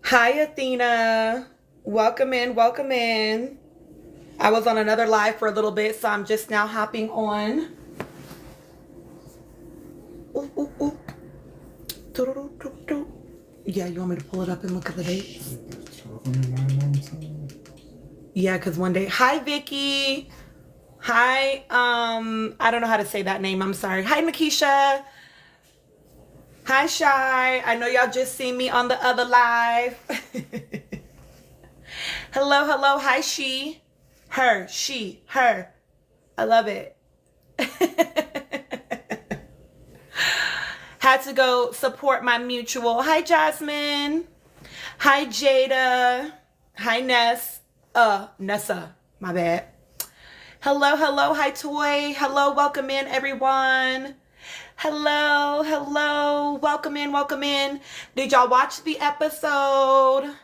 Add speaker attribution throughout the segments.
Speaker 1: Hi, Athena. Welcome in, welcome in. I was on another live for a little bit, so I'm just now hopping on. Ooh, ooh, ooh. Yeah, you want me to pull it up and look at the dates? Yeah, because one day. Hi, Vicky. Hi, I don't know how to say that name. I'm sorry. Hi, Makisha. Hi, Shy. I know y'all just seen me on the other live. Hello, hello. Hi, she. Her, she, her. I love it. Had to go support my mutual. Hi, Jasmine. Hi, Jada. Hi, Nessa. My bad. Hello, hello. Hi, Toy. Hello, welcome in, everyone. Hello, hello. Welcome in, welcome in. Did y'all watch the episode?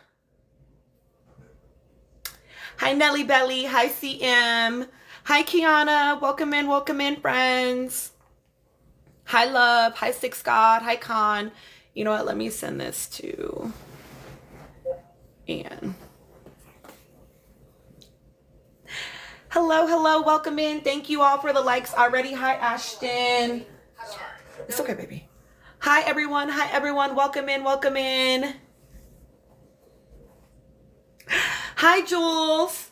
Speaker 1: Hi, Nelly Belly. Hi, CM. Hi, Kiana. Welcome in, friends. Hi, Love. Hi, Six God. Hi, Con. You know what? Let me send this to Anne. Hello, hello. Welcome in. Thank you all for the likes already. Hi, Ashton. It's okay, baby. Hi, everyone. Hi, everyone. Welcome in. Welcome in. Hi, Jules.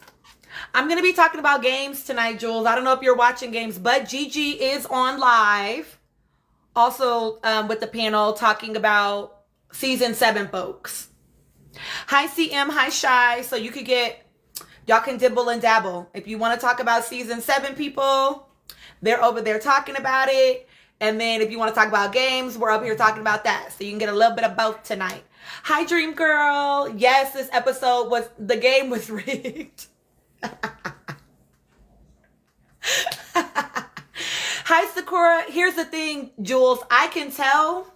Speaker 1: I'm going to be talking about games tonight, Jules. I don't know if you're watching games, but Gigi is on live. Also with the panel talking about season 7, folks. Hi, CM. Hi, Shy. So you could y'all can dibble and dabble. If you want to talk about season 7, people, they're over there talking about it. And then if you want to talk about games, we're up here talking about that. So you can get a little bit of both tonight. Hi, Dream Girl. Yes, this episode the game was rigged. Hi, Sakura. Here's the thing, Jules. I can tell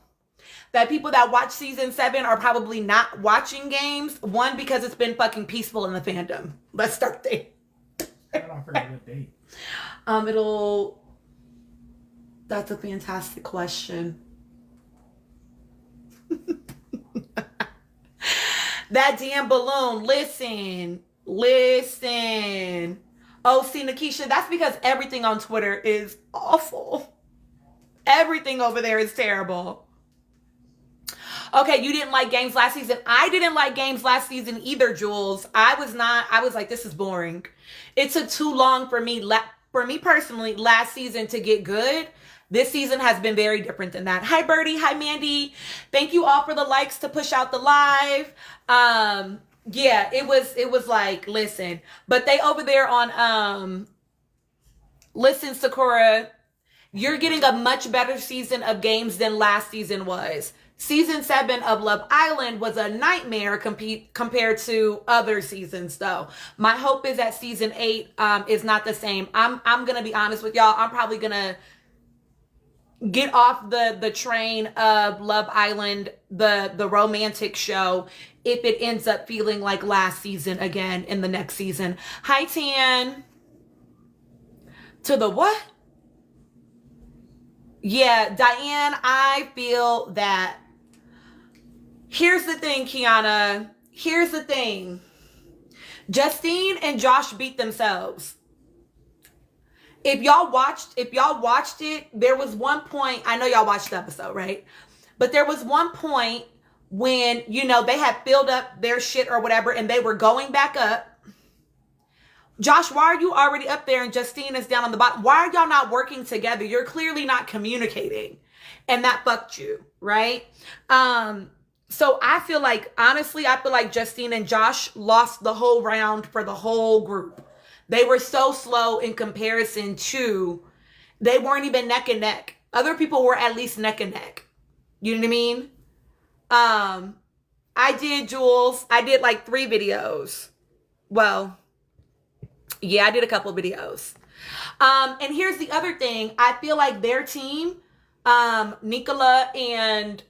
Speaker 1: that people that watch season 7 are probably not watching games. One, because it's been fucking peaceful in the fandom. Let's start there.
Speaker 2: I forgot what date.
Speaker 1: That's a fantastic question. That damn balloon. Listen. Oh, see, Nikisha, that's because everything on Twitter is awful. Everything over there is terrible. Okay, you didn't like games last season. I didn't like games last season either, Jules. I was like, this is boring. It took too long for me personally, last season to get good. This season has been very different than that. Hi, Birdie. Hi, Mandy. Thank you all for the likes to push out the live. Yeah, it was like, listen, but they over there on, listen, Sakura, you're getting a much better season of games than last season was. Season 7 of Love Island was a nightmare compared to other seasons, though. My hope is that season 8 is not the same. I'm gonna be honest with y'all. I'm probably gonna get off the train of Love Island, the romantic show, if it ends up feeling like last season again in the next season. Hi, Tan. To the what? Yeah, Diane, I feel that. Here's the thing, Kiana. Here's the thing. Justine and Josh beat themselves. If y'all watched it, there was one point, I know y'all watched the episode, right? But there was one point when, they had filled up their shit or whatever and they were going back up. Josh, why are you already up there and Justine is down on the bottom? Why are y'all not working together? You're clearly not communicating. And that fucked you, right? So I feel like Justine and Josh lost the whole round for the whole group. They were so slow in comparison to, they weren't even neck and neck. Other people were at least neck and neck. You know what I mean? I did, Jules. I did like 3 videos. Well, yeah, I did a couple videos. And here's the other thing. I feel like their team, Nicola and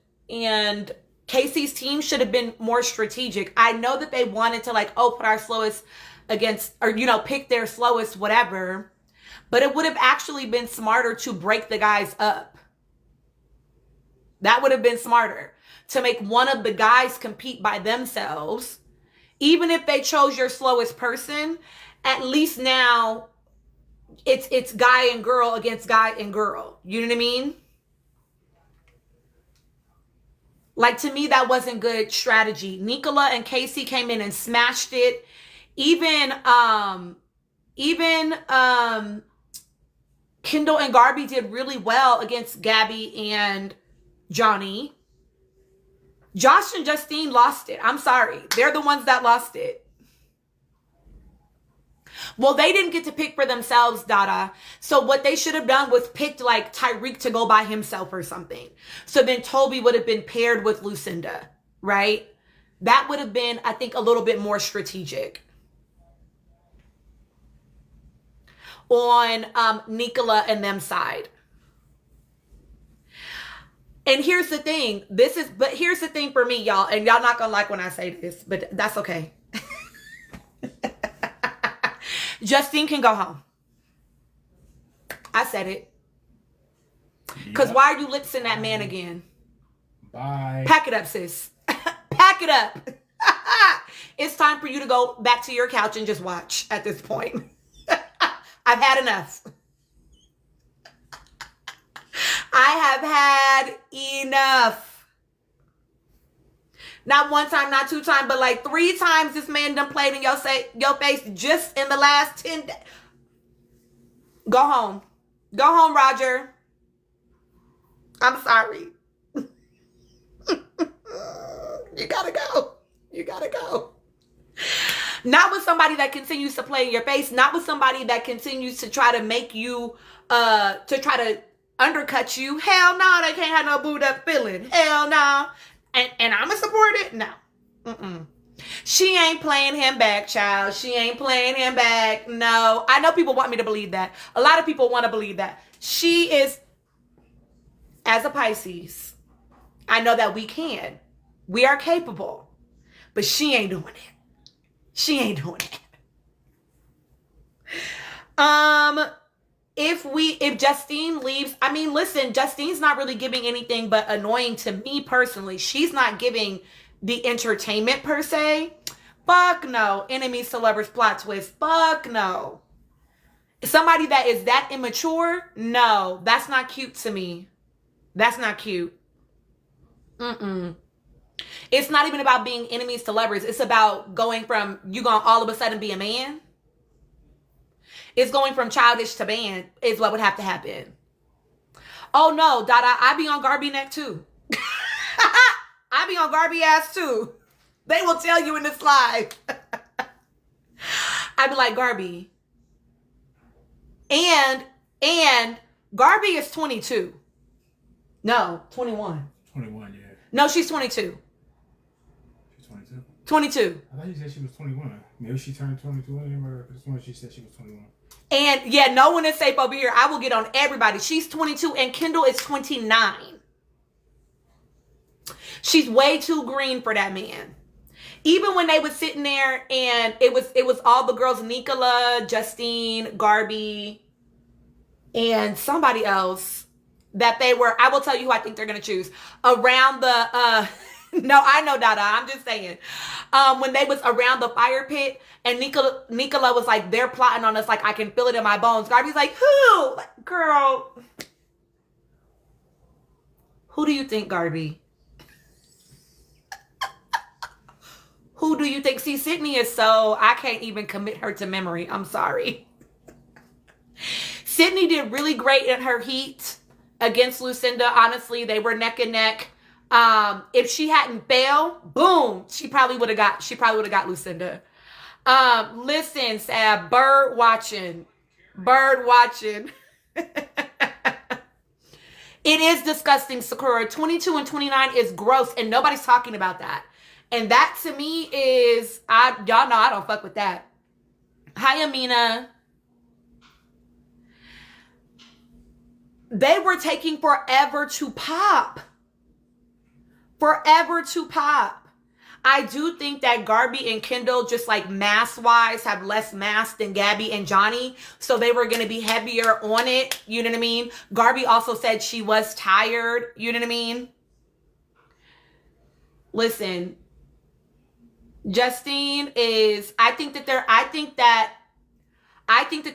Speaker 1: Casey's team should have been more strategic. I know that they wanted to put our slowest against, or, pick their slowest, whatever. But it would have actually been smarter to break the guys up. That would have been smarter, to make one of the guys compete by themselves. Even if they chose your slowest person, at least now it's guy and girl against guy and girl. You know what I mean? Like, to me, that wasn't good strategy. Nicola and Casey came in and smashed it. Even Kendall and Garby did really well against Gabby and Johnny. Josh and Justine lost it. I'm sorry. They're the ones that lost it. Well, they didn't get to pick for themselves, Dada. So what they should have done was picked like Tyreek to go by himself or something. So then Toby would have been paired with Lucinda, right? That would have been, I think, a little bit more strategic. On Nicola and them side. And here's the thing. But here's the thing for me, y'all. And y'all not gonna like when I say this, but that's okay. Justine can go home. I said it. Because why are you lip-syncing that man again?
Speaker 2: Bye.
Speaker 1: Pack it up, sis. Pack it up. It's time for you to go back to your couch and just watch at this point. I've had enough. I have had enough. Not one time, not two times, but like 3 times this man done played in your face just in the last 10 days. Go home. Go home, Roger. I'm sorry. You gotta go. You gotta go. Not with somebody that continues to play in your face. Not with somebody that continues to try to make you, to try to undercut you. Hell no, they can't have no booed up feeling. Hell no. And I'ma support it? No. Mm-mm. She ain't playing him back, child. She ain't playing him back. No. I know people want me to believe that. A lot of people want to believe that. She is, as a Pisces, I know that we can. We are capable. But she ain't doing it. She ain't doing it. If Justine leaves, I mean, listen, Justine's not really giving anything but annoying to me personally. She's not giving the entertainment per se. Fuck no. Enemies to lovers plot twist. Fuck no. Somebody that is that immature? No, that's not cute to me. That's not cute. It's not even about being enemies to lovers. It's about going from you gonna all of a sudden be a man. It's going from childish to man is what would have to happen. Oh no, Dada, I be on Garby neck too. I be on Garby ass too. They will tell you in this live. I be like, Garby. And Garby is 22. No, 21.
Speaker 2: 21, yeah.
Speaker 1: No, she's 22.
Speaker 2: She's 22?
Speaker 1: 22.
Speaker 2: I thought you said she was 21. Maybe she turned 22 anymore. This one she said she was 21.
Speaker 1: And yeah, no one is safe over here. I will get on everybody. She's 22 and Kendall is 29. She's way too green for that man. Even when they was sitting there and it was all the girls, Nicola, Justine, Garby, and somebody else that they were, I will tell you who I think they're going to choose. Around the, no, I know, Dada. I'm just saying. When they was around the fire pit and Nicola was like, they're plotting on us like I can feel it in my bones. Garby's like, who? Like, girl. Who do you think, Garby? Who do you think? See, Sydney is so, I can't even commit her to memory. I'm sorry. Sydney did really great in her heat against Lucinda. Honestly, they were neck and neck. If she hadn't failed, boom, she probably would have got Lucinda. Listen, Sab, bird watching. It is disgusting, Sakura. 22 and 29 is gross, and nobody's talking about that. And that to me is, y'all know I don't fuck with that. Hi, Amina. They were taking forever to pop. Forever to pop. I do think that Garby and Kendall, just like mass-wise, have less mass than Gabby and Johnny. So they were going to be heavier on it. You know what I mean? Garby also said she was tired. You know what I mean? Listen, Justine is, I think that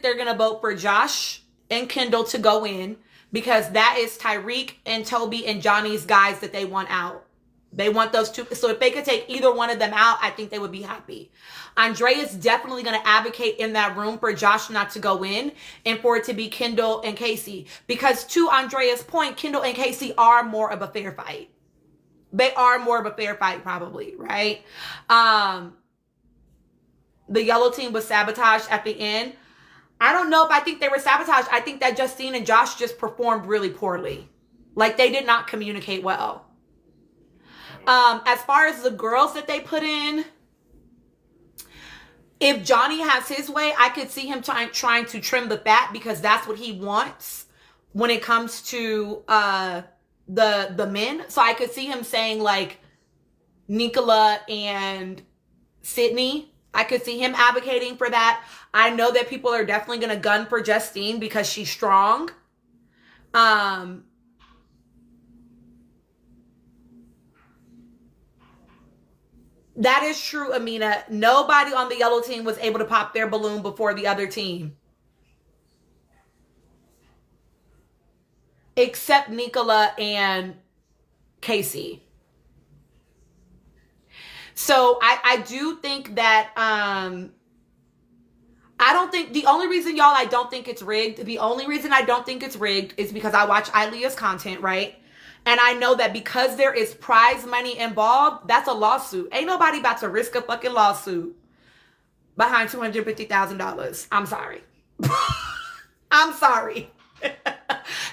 Speaker 1: they're going to vote for Josh and Kendall to go in, because that is Tyreek and Toby and Johnny's guys that they want out. They want those two. So if they could take either one of them out, I think they would be happy. Andrea's definitely going to advocate in that room for Josh not to go in and for it to be Kendall and Casey. Because to Andrea's point, Kendall and Casey are more of a fair fight. They are more of a fair fight, probably, right? The yellow team was sabotaged at the end. I don't know if I think they were sabotaged. I think that Justine and Josh just performed really poorly. Like, they did not communicate well. As far as the girls that they put in, if Johnny has his way, I could see him trying to trim the fat, because that's what he wants when it comes to the men. So I could see him saying like Nicola and Sydney. I could see him advocating for that. I know that people are definitely going to gun for Justine because she's strong. That is true, Amina. Nobody on the yellow team was able to pop their balloon before the other team, except Nicola and Casey. So I do think that, I don't think, the only reason, y'all, I don't think it's rigged, the only reason I don't think it's rigged is because I watch Ilea's content, right? And I know that because there is prize money involved, that's a lawsuit. Ain't nobody about to risk a fucking lawsuit behind $250,000. I'm sorry. I'm sorry.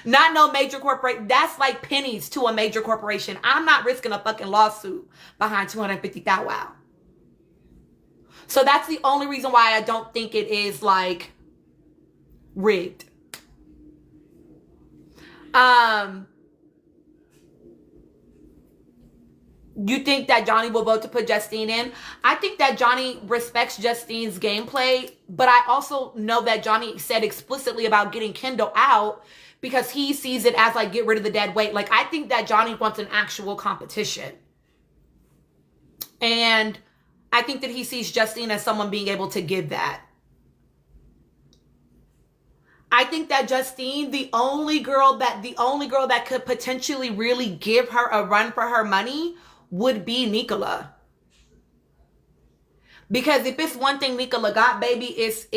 Speaker 1: Not no major corporation. That's like pennies to a major corporation. I'm not risking a fucking lawsuit behind $250,000. Wow. So that's the only reason why I don't think it is like rigged. You think that Johnny will vote to put Justine in? I think that Johnny respects Justine's gameplay, but I also know that Johnny said explicitly about getting Kendall out because he sees it as like, get rid of the dead weight. Like, I think that Johnny wants an actual competition. And I think that he sees Justine as someone being able to give that. I think that Justine, the only girl that could potentially really give her a run for her money would be Nicola. Because if it's one thing Nicola got, baby, it's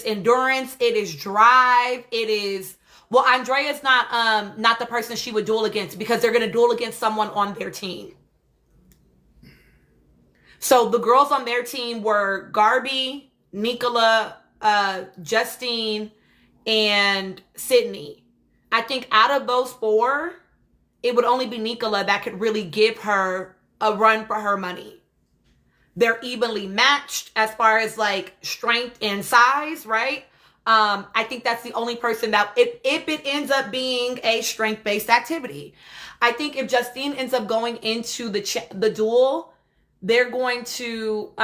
Speaker 1: endurance, it is drive, it is, well, Andrea's not the person she would duel against because they're going to duel against someone on their team. So the girls on their team were Garby, Nicola, Justine, and Sydney. I think out of those four, it would only be Nicola that could really give her a run for her money. They're evenly matched as far as like strength and size, right? I think that's the only person that, if it ends up being a strength-based activity, I think if Justine ends up going into the duel, they're going to,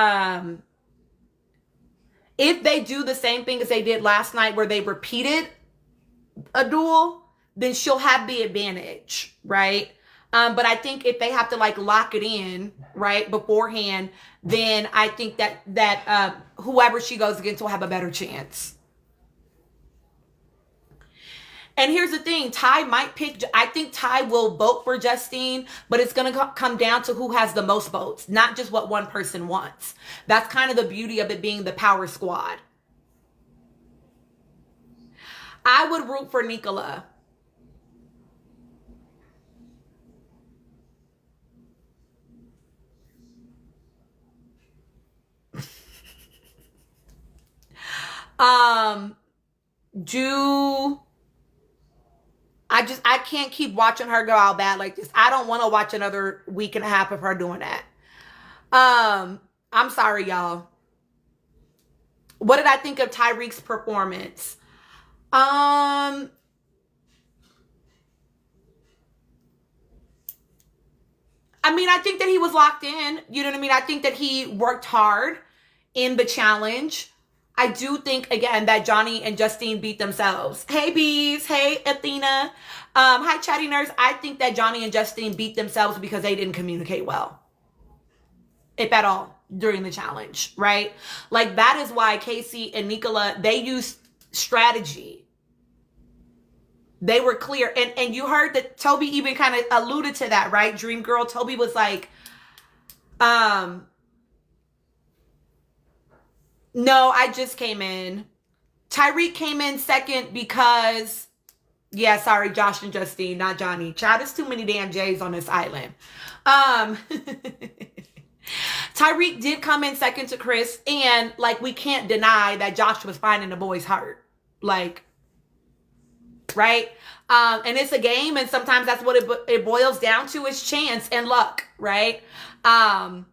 Speaker 1: if they do the same thing as they did last night where they repeated a duel, then she'll have the advantage, right? But I think if they have to like lock it in, right, beforehand, then I think that whoever she goes against will have a better chance. And here's the thing, Ty might pick, I think Ty will vote for Justine, but it's going to come down to who has the most votes, not just what one person wants. That's kind of the beauty of it being the power squad. I would root for Nicola. I can't keep watching her go out bad like this. I don't want to watch another week and a half of her doing that. I'm sorry, y'all. What did I think of Tyreek's performance? I mean, I think that he was locked in. You know what I mean? I think that he worked hard in the challenge. I do think, again, that Johnny and Justine beat themselves. Hey, bees. Hey, Athena. Hi, chatty nerds. I think that Johnny and Justine beat themselves because they didn't communicate well. if at all, during the challenge, right? Like, that is why Casey and Nicola, they used strategy. They were clear. And you heard that Toby even kind of alluded to that, right? Dream Girl, Toby was like, no, I just came in. Tyreek came in second because, yeah, sorry, Josh and Justine, not Johnny. Child, there's too many damn J's on this island. Tyreek did come in second to Chris, and like, we can't deny that Josh was finding the boy's heart. Like, right? And it's a game, and sometimes that's what it boils down to, is chance and luck, right? And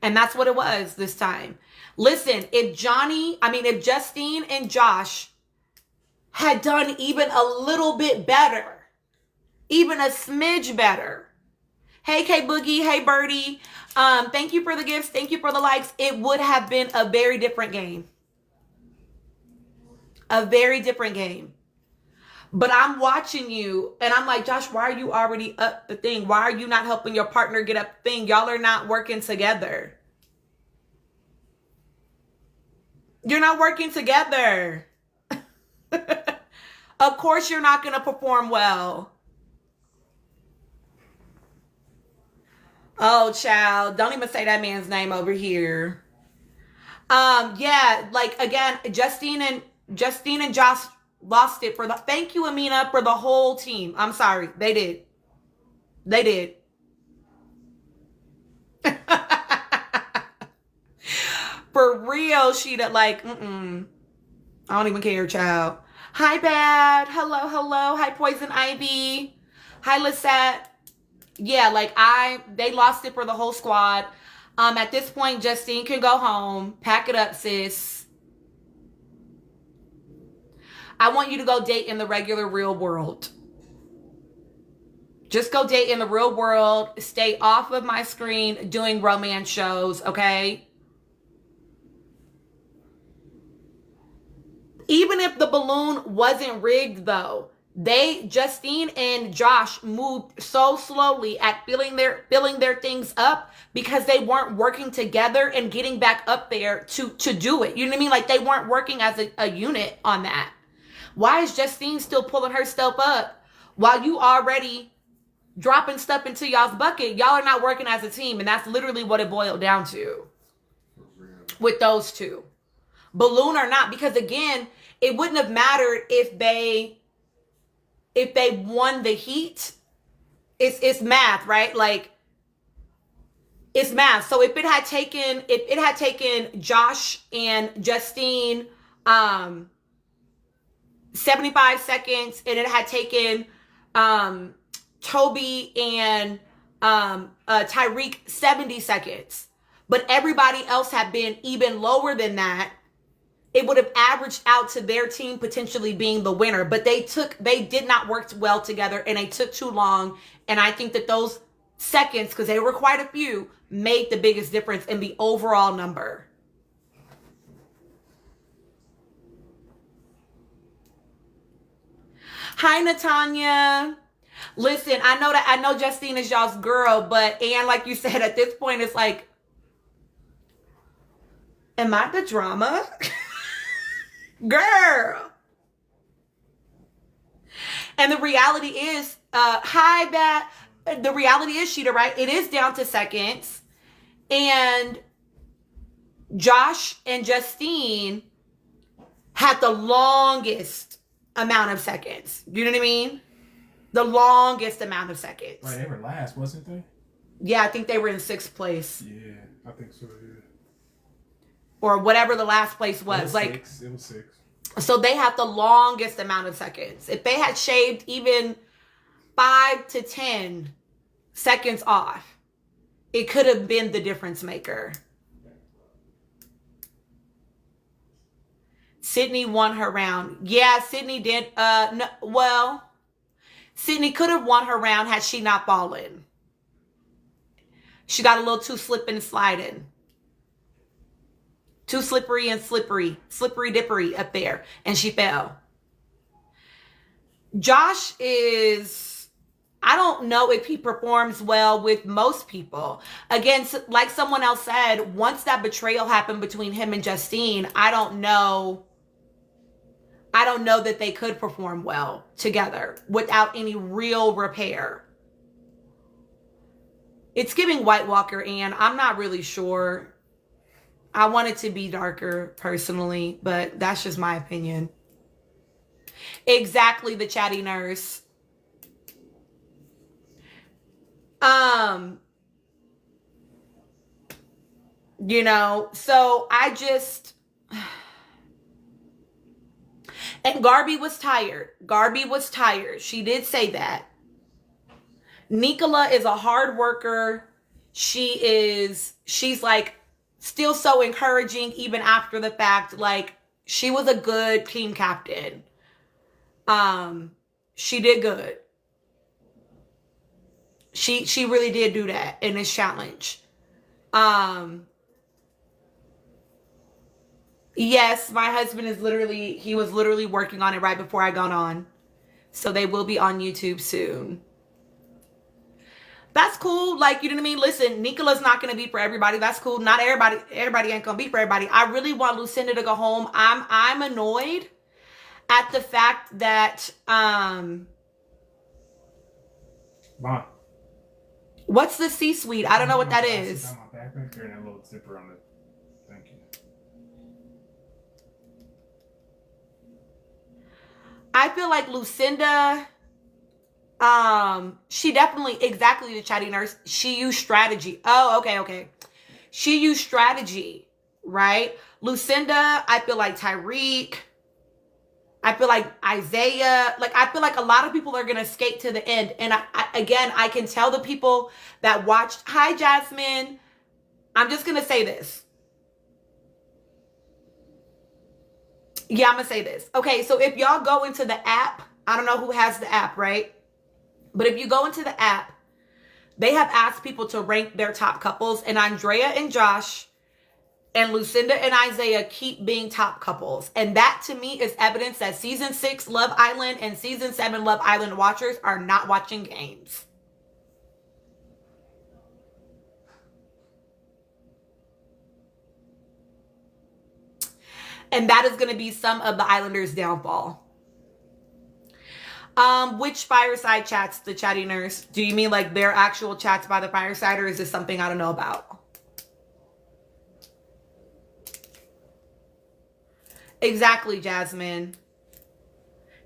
Speaker 1: that's what it was this time. Listen, if Justine and Josh had done even a little bit better, even a smidge better. Hey, K Boogie. Hey, Birdie. Thank you for the gifts. Thank you for the likes. It would have been a very different game. A very different game. But I'm watching you, and I'm like, Josh, why are you already up the thing? Why are you not helping your partner get up the thing? Y'all are not working together. You're not working together. Of course you're not going to perform well. Oh, child. Don't even say that man's name over here. Yeah, like, again, Justine and Josh lost it for the, thank you, Amina, for the whole team. I'm sorry. They did. They did. For real, Sheeta, like, I don't even care, child. Hi, Bad. Hello, hello. Hi, Poison Ivy. Hi, Lisette. Yeah, like, they lost it for the whole squad. At this point, Justine can go home. Pack it up, sis. I want you to go date in the regular real world. Just go date in the real world. Stay off of my screen doing romance shows, okay? Even if the balloon wasn't rigged, though, Justine and Josh moved so slowly at filling their things up because they weren't working together and getting back up there to do it. You know what I mean? Like, they weren't working as a unit on that. Why is Justine still pulling her stuff up while you already dropping stuff into y'all's bucket? Y'all are not working as a team, and that's literally what it boiled down to with those two. Balloon or not, because again, it wouldn't have mattered if they won the heat. It's math, right? Like, it's math. So if it had taken Josh and Justine 75 seconds, and it had taken Toby and Tyreek 70 seconds, but everybody else had been even lower than that, it would have averaged out to their team potentially being the winner. But they did not work well together, and they took too long. And I think that those seconds, because they were quite a few, made the biggest difference in the overall number. Hi, Natanya. Listen, I know Justine is y'all's girl, but, and like you said, at this point, it's like, am I the drama? Girl. And the reality is, the reality is, Sheeta, right? It is down to seconds. And Josh and Justine had the longest amount of seconds. You know what I mean? The longest amount of seconds.
Speaker 2: Right, they were last, wasn't they?
Speaker 1: Yeah, I think they were in 6th place.
Speaker 2: Yeah, I think so, yeah.
Speaker 1: Or whatever the last place was.
Speaker 2: It was 6.
Speaker 1: So they had the longest amount of seconds. If they had shaved even 5 to 10 seconds off, it could have been the difference maker. Sydney won her round. Yeah, Sydney did. Sydney could have won her round had she not fallen. She got a little too slipping and sliding. Too slippery and slippery dippery up there. And she fell. Josh is, I don't know if he performs well with most people. Again, like someone else said, once that betrayal happened between him and Justine, I don't know that they could perform well together without any real repair. It's giving White Walker, and I'm not really sure. I want it to be darker personally, but that's just my opinion. Exactly, the chatty nurse. You know, so I just... And Garby was tired. Garby was tired. She did say that. Nicola is a hard worker. She's like still so encouraging even after the fact. Like, she was a good team captain. She did good. She really did do that in this challenge. Yes, my husband is he was literally working on it right before I got on. So they will be on YouTube soon. That's cool. Like, you know what I mean? Listen, Nicola's not going to be for everybody. That's cool. Not everybody ain't going to be for everybody. I really want Lucinda to go home. I'm annoyed at the fact that,
Speaker 2: Mom.
Speaker 1: What's the C-suite? I don't know what that is.
Speaker 2: On my backpack, there, and that little zipper on it. Thank you.
Speaker 1: I feel like Lucinda, she definitely, exactly the chatty nurse, she used strategy. Oh, okay. She used strategy, right? Lucinda, I feel like Tyreek, I feel like Isaiah, like I feel like a lot of people are going to skate to the end. And I can tell the people that watched, hi Jasmine, I'm just going to say this. Yeah, I'm going to say this. Okay, so if y'all go into the app, I don't know who has the app, right? But if you go into the app, they have asked people to rank their top couples, and Andrea and Josh and Lucinda and Isaiah keep being top couples. And that to me is evidence that season 6 Love Island and season 7 Love Island watchers are not watching games. And that is going to be some of the Islanders' downfall. Which fireside chats, the chatty nurse? Do you mean like their actual chats by the fireside, or is this something I don't know about? Exactly, Jasmine.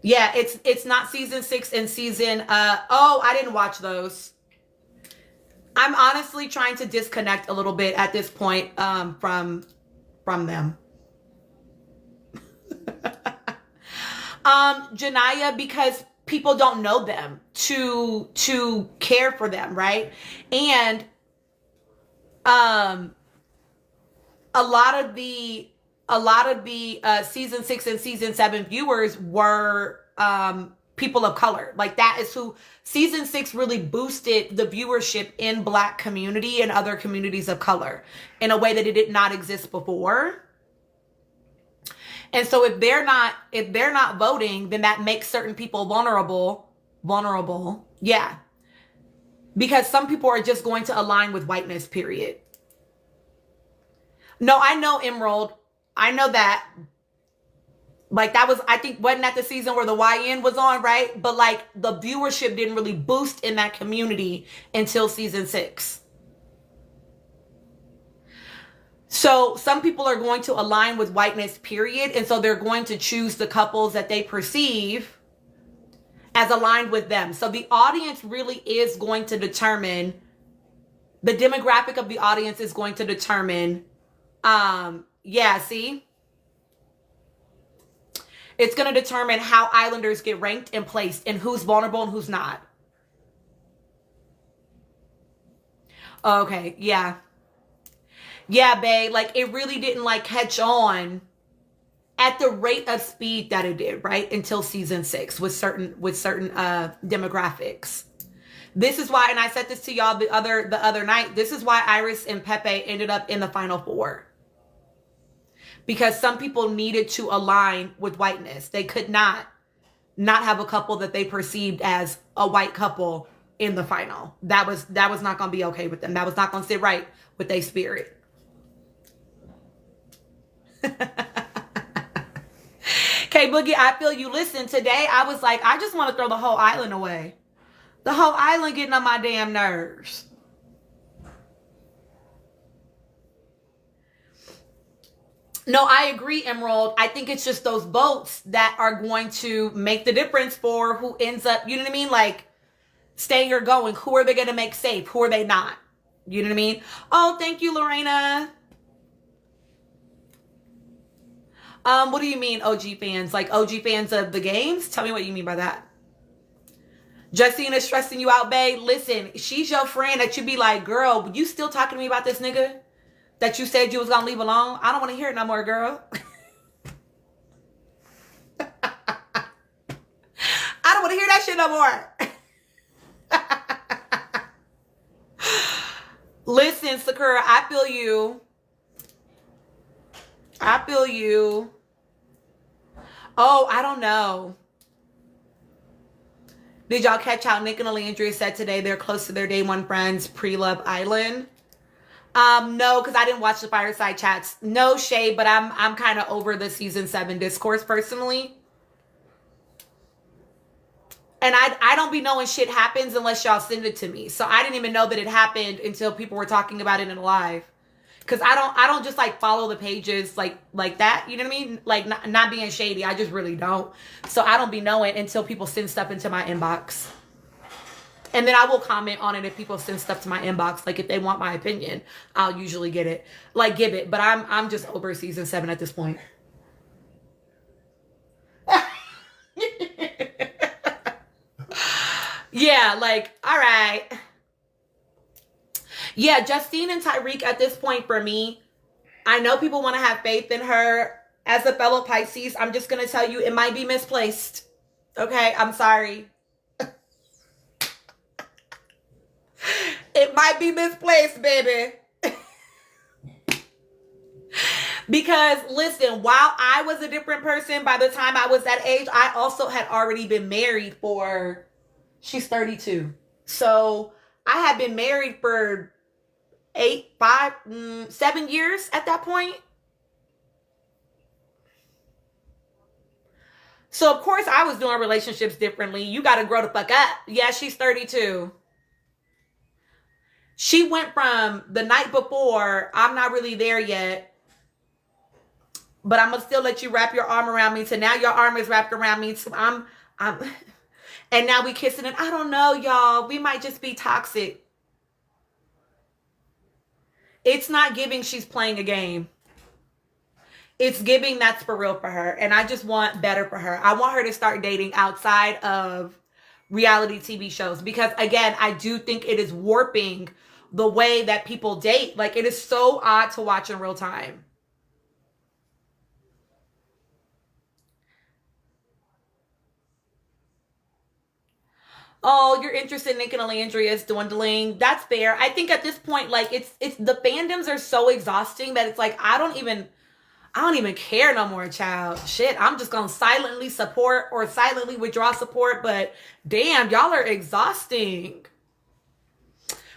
Speaker 1: Yeah, it's not season 6 and season I didn't watch those. I'm honestly trying to disconnect a little bit at this point from them. Janiyah, because people don't know them to care for them, right? And a lot of the season 6 and season 7 viewers were people of color. Like, that is who season 6 really boosted the viewership in Black community and other communities of color in a way that it did not exist before. And so if they're not voting, then that makes certain people vulnerable. Yeah. Because some people are just going to align with whiteness, period. No, I know, Emerald. I know that. Like, that was, I think, wasn't that the season where the YN was on, right? But like, the viewership didn't really boost in that community until season 6. So some people are going to align with whiteness, period. And so they're going to choose the couples that they perceive as aligned with them. So the audience really is going to determine, the demographic of the audience is going to determine, yeah, see? It's going to determine how Islanders get ranked and placed and who's vulnerable and who's not. Okay, yeah. Yeah, babe, like, it really didn't like catch on at the rate of speed that it did, right? Until season 6 with certain demographics. This is why, and I said this to y'all the other night, this is why Iris and Pepe ended up in the final 4. Because some people needed to align with whiteness. They could not have a couple that they perceived as a white couple in the final. That was not going to be okay with them. That was not going to sit right with their spirit. Okay, Boogie, I feel you. Listen, today I was like, I just want to throw the whole island away. The whole island getting on my damn nerves. No, I agree, Emerald. I think it's just those votes that are going to make the difference for who ends up, you know what I mean? Like, staying or going. Who are they going to make safe? Who are they not? You know what I mean? Oh, thank you, Lorena. What do you mean, OG fans? Like, OG fans of the games? Tell me what you mean by that. Justine is stressing you out, babe. Listen, she's your friend that you be like, girl, you still talking to me about this nigga that you said you was gonna leave alone? I don't want to hear it no more, girl. I don't want to hear that shit no more. Listen, Sakura, I feel you. I feel you. Oh, I don't know. Did y'all catch how Nick and Alandria said today they're close to their day one friends pre-Love Island? No, because I didn't watch the fireside chats. No shade, but I'm kind of over the season 7 discourse personally. And I don't be knowing shit happens unless y'all send it to me. So I didn't even know that it happened until people were talking about it in a live. Cause I don't just like follow the pages like that. You know what I mean? Like not being shady. I just really don't. So I don't be knowing until people send stuff into my inbox. And then I will comment on it if people send stuff to my inbox. Like if they want my opinion, I'll usually get it. Like give it. But I'm just over season 7 at this point. Yeah, like, all right. Yeah, Justine and Tyreek at this point for me, I know people want to have faith in her. As a fellow Pisces, I'm just going to tell you it might be misplaced. Okay, I'm sorry. It might be misplaced, baby. Because, listen, while I was a different person by the time I was that age, I also had already been married for, she's 32. So I had been married for 7 years at that point. So, of course, I was doing relationships differently. You got to grow the fuck up. Yeah, she's 32. She went from the night before, I'm not really there yet, but I'm going to still let you wrap your arm around me, to now your arm is wrapped around me. So I'm and now we kissing, and I don't know, y'all. We might just be toxic. It's not giving she's playing a game. It's giving that's for real for her. And I just want better for her. I want her to start dating outside of reality TV shows. Because, again, I do think it is warping the way that people date. Like, it is so odd to watch in real time. Oh, you're interested in Nick and Alandria is dwindling. That's fair. I think at this point, like, it's the fandoms are so exhausting that it's like, I don't even care no more, child. Shit, I'm just gonna silently support or silently withdraw support, but damn, y'all are exhausting.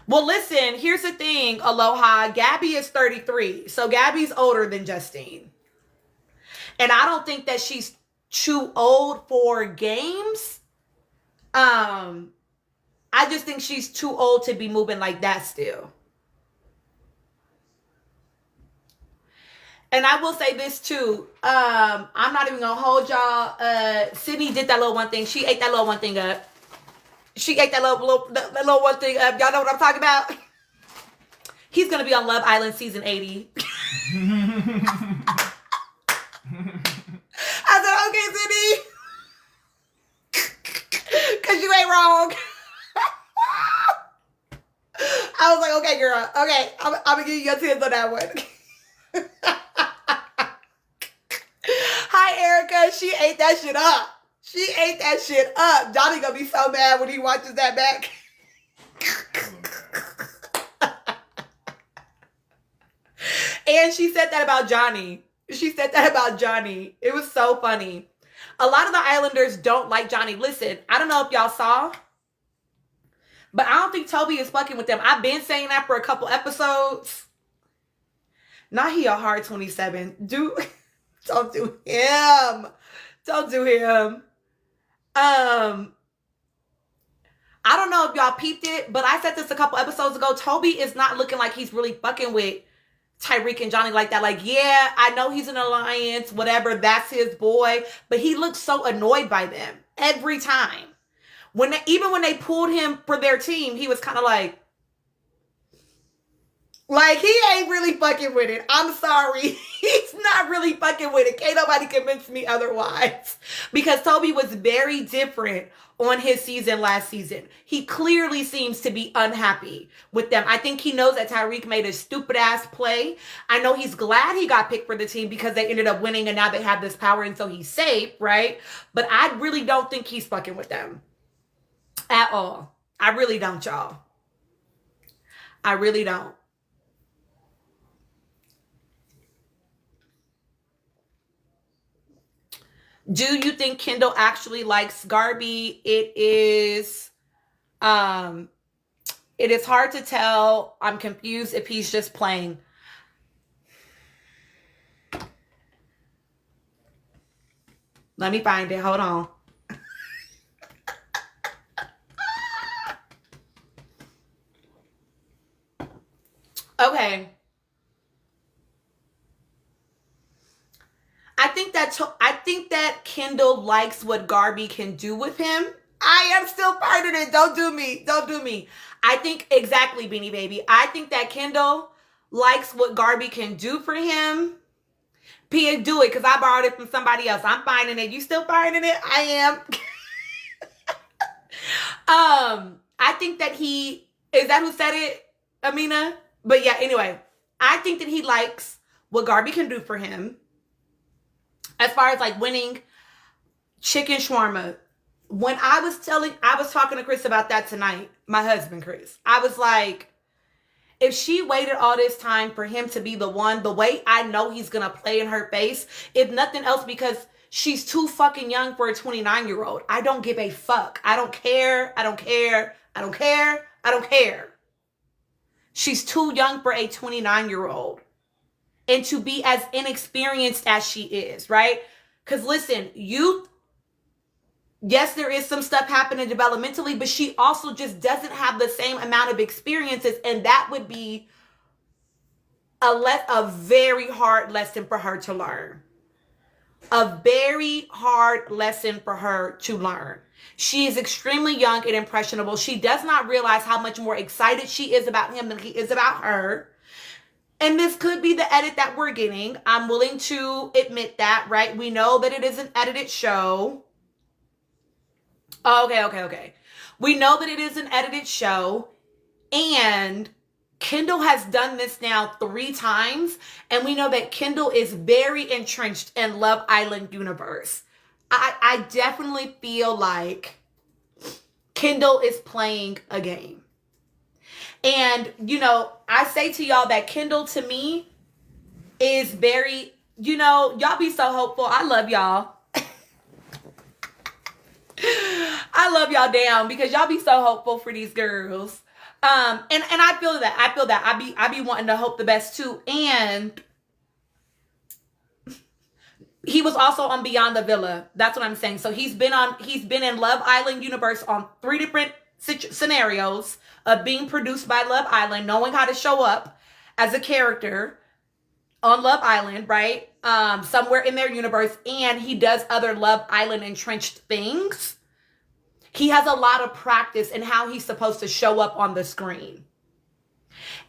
Speaker 1: Well, listen, here's the thing, Aloha. Gabby is 33, so Gabby's older than Justine. And I don't think that she's too old for games. I just think she's too old to be moving like that still. And I will say this too. I'm not even gonna hold y'all. Sydney did that little one thing. She ate that little one thing up. She ate that little one thing up. Y'all know what I'm talking about? He's gonna be on Love Island season 80. I said, okay, Sydney. Cause you ain't wrong. I was like, okay, girl. Okay, I'm gonna give you your tins on that one. Hi, Erica. She ate that shit up. She ate that shit up. Johnny gonna be so mad when he watches that back. And she said that about Johnny. She said that about Johnny. It was so funny. A lot of the Islanders don't like Johnny. Listen, I don't know if y'all saw, But I don't think Toby is fucking with them. I've been saying that for a couple episodes. Not he a hard 27. Don't do him. Don't do him. I don't know if y'all peeped it, but I said this a couple episodes ago. Toby is not looking like he's really fucking with Tyreek and Johnny like that. Like, yeah, I know he's an alliance, whatever, that's his boy, but he looks so annoyed by them every time. Even when they pulled him for their team, he was kind of like he ain't really fucking with it. I'm sorry. He's not really fucking with it. Can't nobody convince me otherwise. Because Toby was very different on his season last season. He clearly seems to be unhappy with them. I think he knows that Tyreek made a stupid ass play. I know he's glad he got picked for the team because they ended up winning and now they have this power and so he's safe, right? But I really don't think he's fucking with them at all. I really don't, y'all. I really don't. Do you think Kendall actually likes Garby? It is hard to tell. I'm confused if he's just playing. Let me find it. Hold on. Okay. I think that Kendall likes what Garby can do with him. I am still part of it. Don't do me. Don't do me. I think exactly, Beanie Baby. I think that Kendall likes what Garby can do for him. Pia, do it because I borrowed it from somebody else. I'm finding it. You still finding it? I am. I think that is that who said it, Amina? But yeah, anyway, I think that he likes what Garby can do for him. As far as like winning chicken shawarma. When I was talking to Chris about that tonight, my husband, Chris. I was like, if she waited all this time for him to be the one, the way I know he's going to play in her face, if nothing else, because she's too fucking young for a 29-year-old. I don't give a fuck. I don't care. I don't care. I don't care. I don't care. She's too young for a 29-year-old. And to be as inexperienced as she is, right? Because listen, youth, yes, there is some stuff happening developmentally, but she also just doesn't have the same amount of experiences. And that would be a very hard lesson for her to learn. A very hard lesson for her to learn. She is extremely young and impressionable. She does not realize how much more excited she is about him than he is about her. And this could be the edit that we're getting. I'm willing to admit that, right? We know that it is an edited show. Okay. We know that it is an edited show. And Kendall has done this now 3 times. And we know that Kendall is very entrenched in Love Island universe. I definitely feel like Kendall is playing a game. And, I say to y'all that Kendall, to me, is very, y'all be so hopeful. I love y'all. I love y'all down because y'all be so hopeful for these girls. And I feel that. I be wanting to hope the best too. And he was also on Beyond the Villa. That's what I'm saying. So he's been in Love Island universe on 3 different scenarios of being produced by Love Island, knowing how to show up as a character on Love Island, right? Somewhere in their universe. And he does other Love Island entrenched things. He has a lot of practice in how he's supposed to show up on the screen.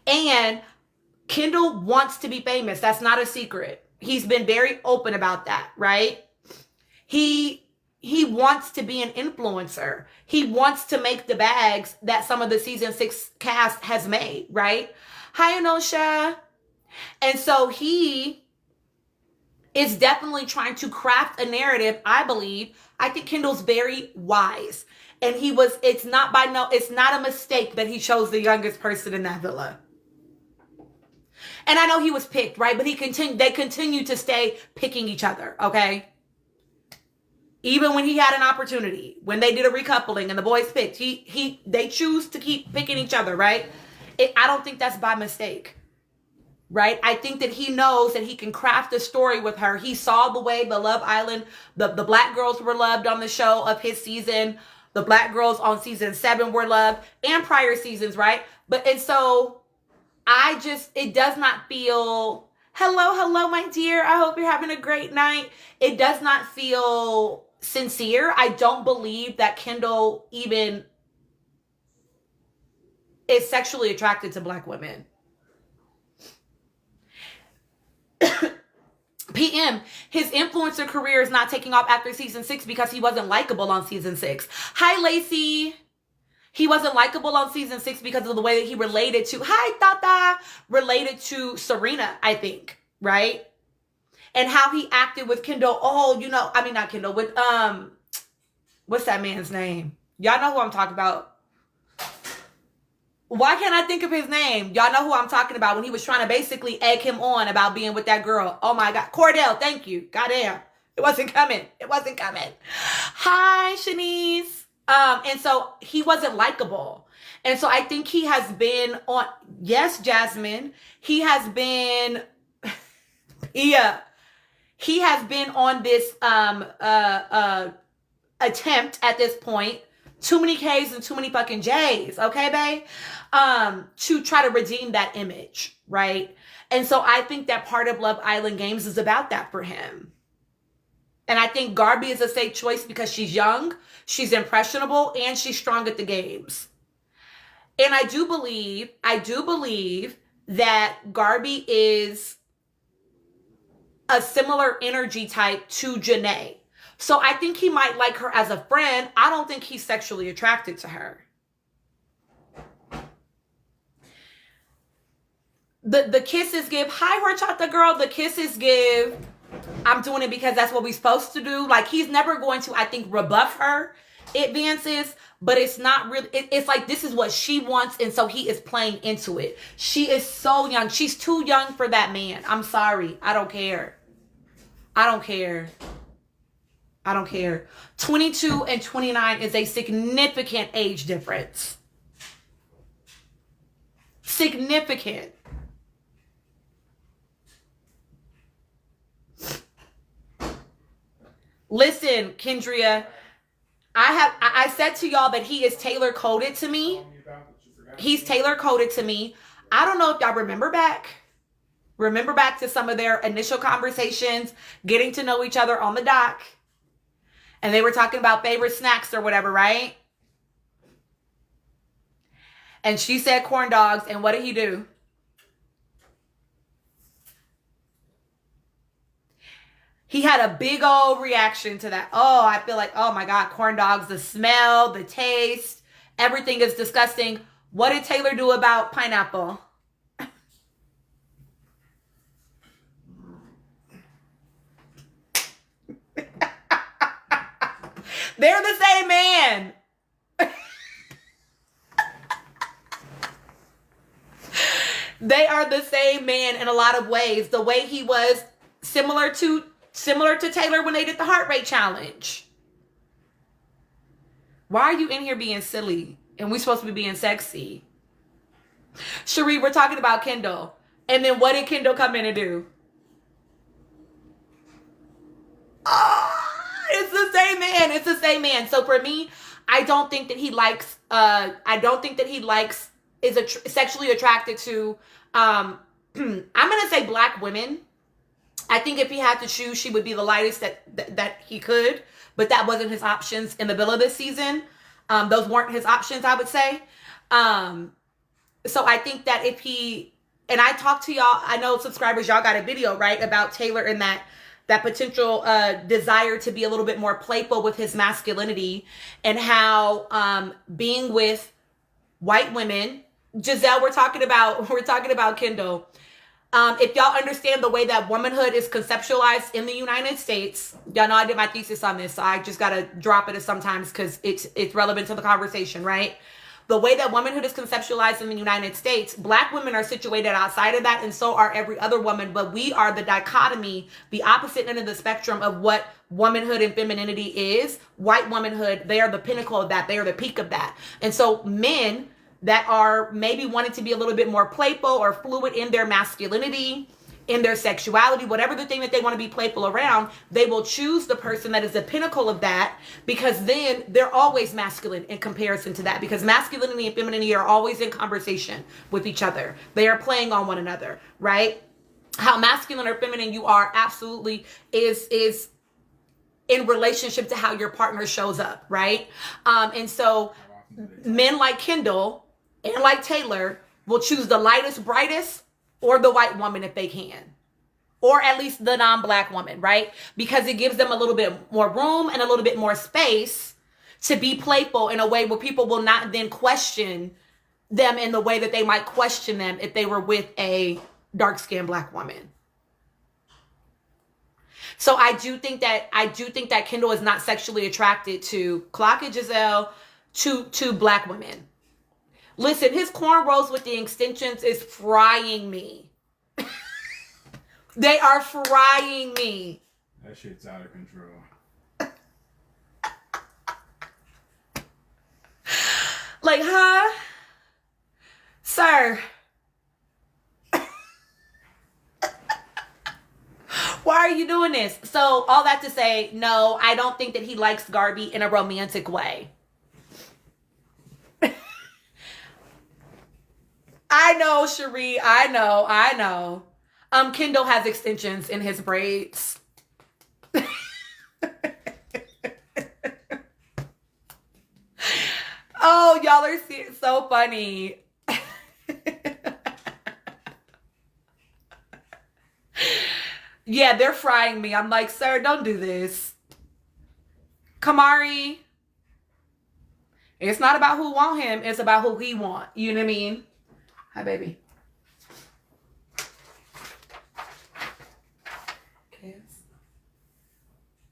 Speaker 1: And Kendall wants to be famous. That's not a secret. He's been very open about that, right? He wants to be an influencer. He wants to make the bags that some of the season 6 cast has made, right? Hi, Anosha. And so he is definitely trying to craft a narrative, I believe. I think Kendall's very wise. And it's not a mistake that he chose the youngest person in that villa. And I know he was picked, right? But they continue to stay picking each other, okay? Even when he had an opportunity, when they did a recoupling and the boys picked, they choose to keep picking each other, right? I don't think that's by mistake, right? I think that he knows that he can craft a story with her. He saw the way the Love Island, the black girls were loved on the show of his season. The black girls on season 7 were loved, and prior seasons, right? And so it does not feel, hello, my dear. I hope you're having a great night. It does not feel sincere. I don't believe that Kendall even is sexually attracted to black women. PM, his influencer career is not taking off after season 6 because he wasn't likable on season 6. Hi, Lacey. He wasn't likable on season 6 because of the way that he related to, related to Serena, I think, right? And how he acted with Kendall. Not Kendall, with, what's that man's name? Y'all know who I'm talking about. Why can't I think of his name? Y'all know who I'm talking about when he was trying to basically egg him on about being with that girl. Oh my God. Cordell, thank you. Goddamn. It wasn't coming. Hi, Shanice. And so he wasn't likable. And so I think he has been on, yes, Jasmine. He has been, he has been on this attempt at this point. Too many K's and too many fucking J's, okay, babe? To try to redeem that image, right? And so I think that part of Love Island Games is about that for him. And I think Garby is a safe choice because she's young, she's impressionable, and she's strong at the games. And I do believe that Garby is a similar energy type to Janae. So I think he might like her as a friend. I don't think he's sexually attracted to her. The kisses give. Hi, Horchata girl. The kisses give. I'm doing it because that's what we're supposed to do. Like, he's never going to, I think, rebuff her advances, but it's not really, it's like this is what she wants, and so he is playing into it. She is so young. She's too young for that man. I'm sorry. I don't care. 22 and 29 is a significant age difference. Significant. Listen, Kendria, I said to y'all that he is tailor coded to me. He's tailor coded to me. I don't know if y'all remember back to some of their initial conversations, getting to know each other on the dock. And they were talking about favorite snacks or whatever, right? And she said corn dogs. And what did he do? He had a big old reaction to that. Oh, I feel like, oh my God, corn dogs, the smell, the taste, everything is disgusting. What did Taylor do about pineapple? They're the same man. They are the same man in a lot of ways. The way he was similar to Taylor when they did the heart rate challenge. Why are you in here being silly? And we're supposed to be being sexy. Cherie, we're talking about Kendall. And then what did Kendall come in and do? Oh, it's the same man. It's the same man. So for me, I don't think that he likes, is sexually attracted to, I'm going to say black women. I think if he had to choose, she would be the lightest that he could, but that wasn't his options in the Villa this season. Those weren't his options, I would say. So I think that if he, and I talked to y'all, I know subscribers, y'all got a video, right, about Taylor and that potential desire to be a little bit more playful with his masculinity, and how being with white women, Giselle, we're talking about Kendall. If y'all understand the way that womanhood is conceptualized in the United States, y'all know I did my thesis on this, so I just gotta drop it sometimes because it's relevant to the conversation, right? The way that womanhood is conceptualized in the United States, Black women are situated outside of that, and so are every other woman. But we are the dichotomy, the opposite end of the spectrum of what womanhood and femininity is. White womanhood, they are the pinnacle of that. They are the peak of that. And so men that are maybe wanting to be a little bit more playful or fluid in their masculinity, in their sexuality, whatever the thing that they want to be playful around, they will choose the person that is the pinnacle of that, because then they're always masculine in comparison to that, because masculinity and femininity are always in conversation with each other. They are playing on one another, right? How masculine or feminine you are absolutely is in relationship to how your partner shows up, right? And so men like Kendall and like Taylor will choose the lightest, brightest, or the white woman if they can, or at least the non-Black woman, right? Because it gives them a little bit more room and a little bit more space to be playful in a way where people will not then question them in the way that they might question them if they were with a dark-skinned Black woman. So I do think that Kendall is not sexually attracted to Clock and Giselle, to Black women. Listen, his cornrows with the extensions is frying me. They are frying me.
Speaker 2: That shit's out of control.
Speaker 1: Like, huh? Sir. Why are you doing this? So, all that to say, no, I don't think that he likes Garvey in a romantic way. I know, Cherie. I know. Kendall has extensions in his braids. Oh, y'all are so funny. Yeah, they're frying me. I'm like, sir, don't do this. Kamari, it's not about who want him. It's about who he want. You know what I mean? Hi, baby. Okay.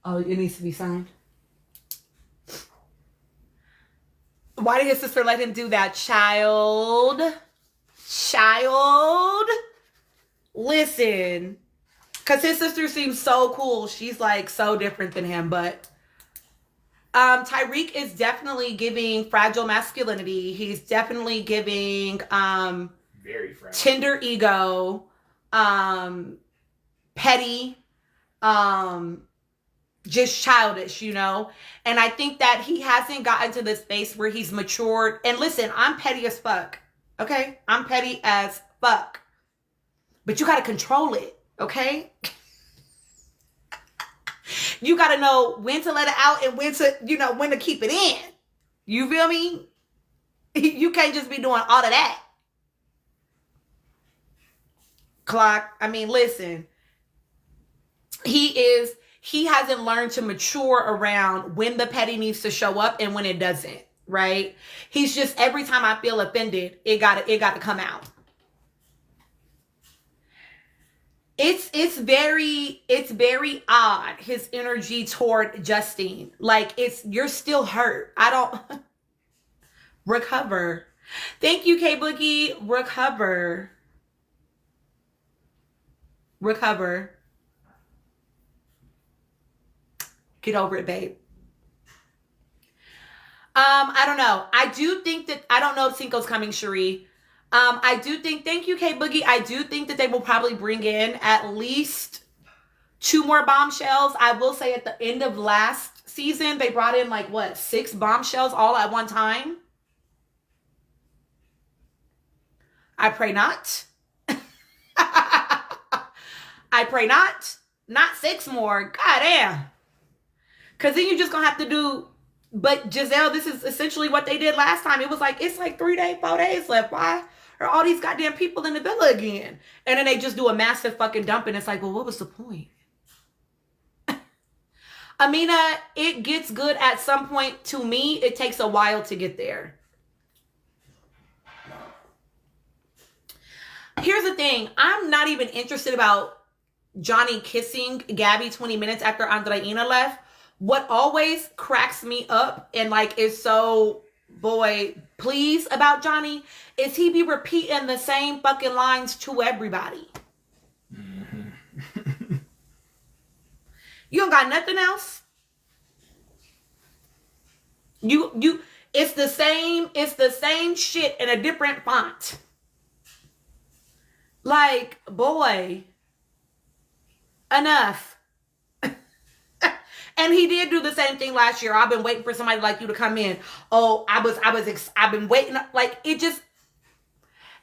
Speaker 1: Oh, it needs to be signed. Why did his sister let him do that? Child. Listen. Because his sister seems so cool. She's like so different than him. But Tyreek is definitely giving fragile masculinity. He's definitely giving
Speaker 2: very fragile.
Speaker 1: Tender ego, petty, just childish, you know? And I think that he hasn't gotten to the space where he's matured. And listen, I'm petty as fuck. Okay? I'm petty as fuck. But you got to control it. Okay? You got to know when to let it out and when to keep it in. You feel me? You can't just be doing all of that. Clock. I mean, listen. He hasn't learned to mature around when the petty needs to show up and when it doesn't, right? He's just, every time I feel offended, it got to come out. It's very odd, his energy toward Justine. Like, you're still hurt. I don't recover. Thank you, K Boogie. Recover. Get over it, babe. I don't know. I don't know if Cinco's coming, Cherie. I do think, thank you, K Boogie. I do think that they will probably bring in at least 2 more bombshells. I will say at the end of last season, they brought in 6 bombshells all at one time. I pray not. I pray not. Not 6 more. God damn. Because then you're just going to have to do, but Giselle, this is essentially what they did last time. It was it's 3 days, 4 days left. Why are all these goddamn people in the villa again? And then they just do a massive fucking dump, and it's well, what was the point? Amina, it gets good at some point. To me, it takes a while to get there. Here's the thing. I'm not even interested about Johnny kissing Gabby 20 minutes after Andreina left. What always cracks me up and is so boy, please, about Johnny is he be repeating the same fucking lines to everybody.
Speaker 2: Mm-hmm.
Speaker 1: You don't got nothing else? It's the same shit in a different font. Like, boy, enough. And he did do the same thing last year. I've been waiting for somebody like you to come in. Oh, I've been waiting. Like, it just,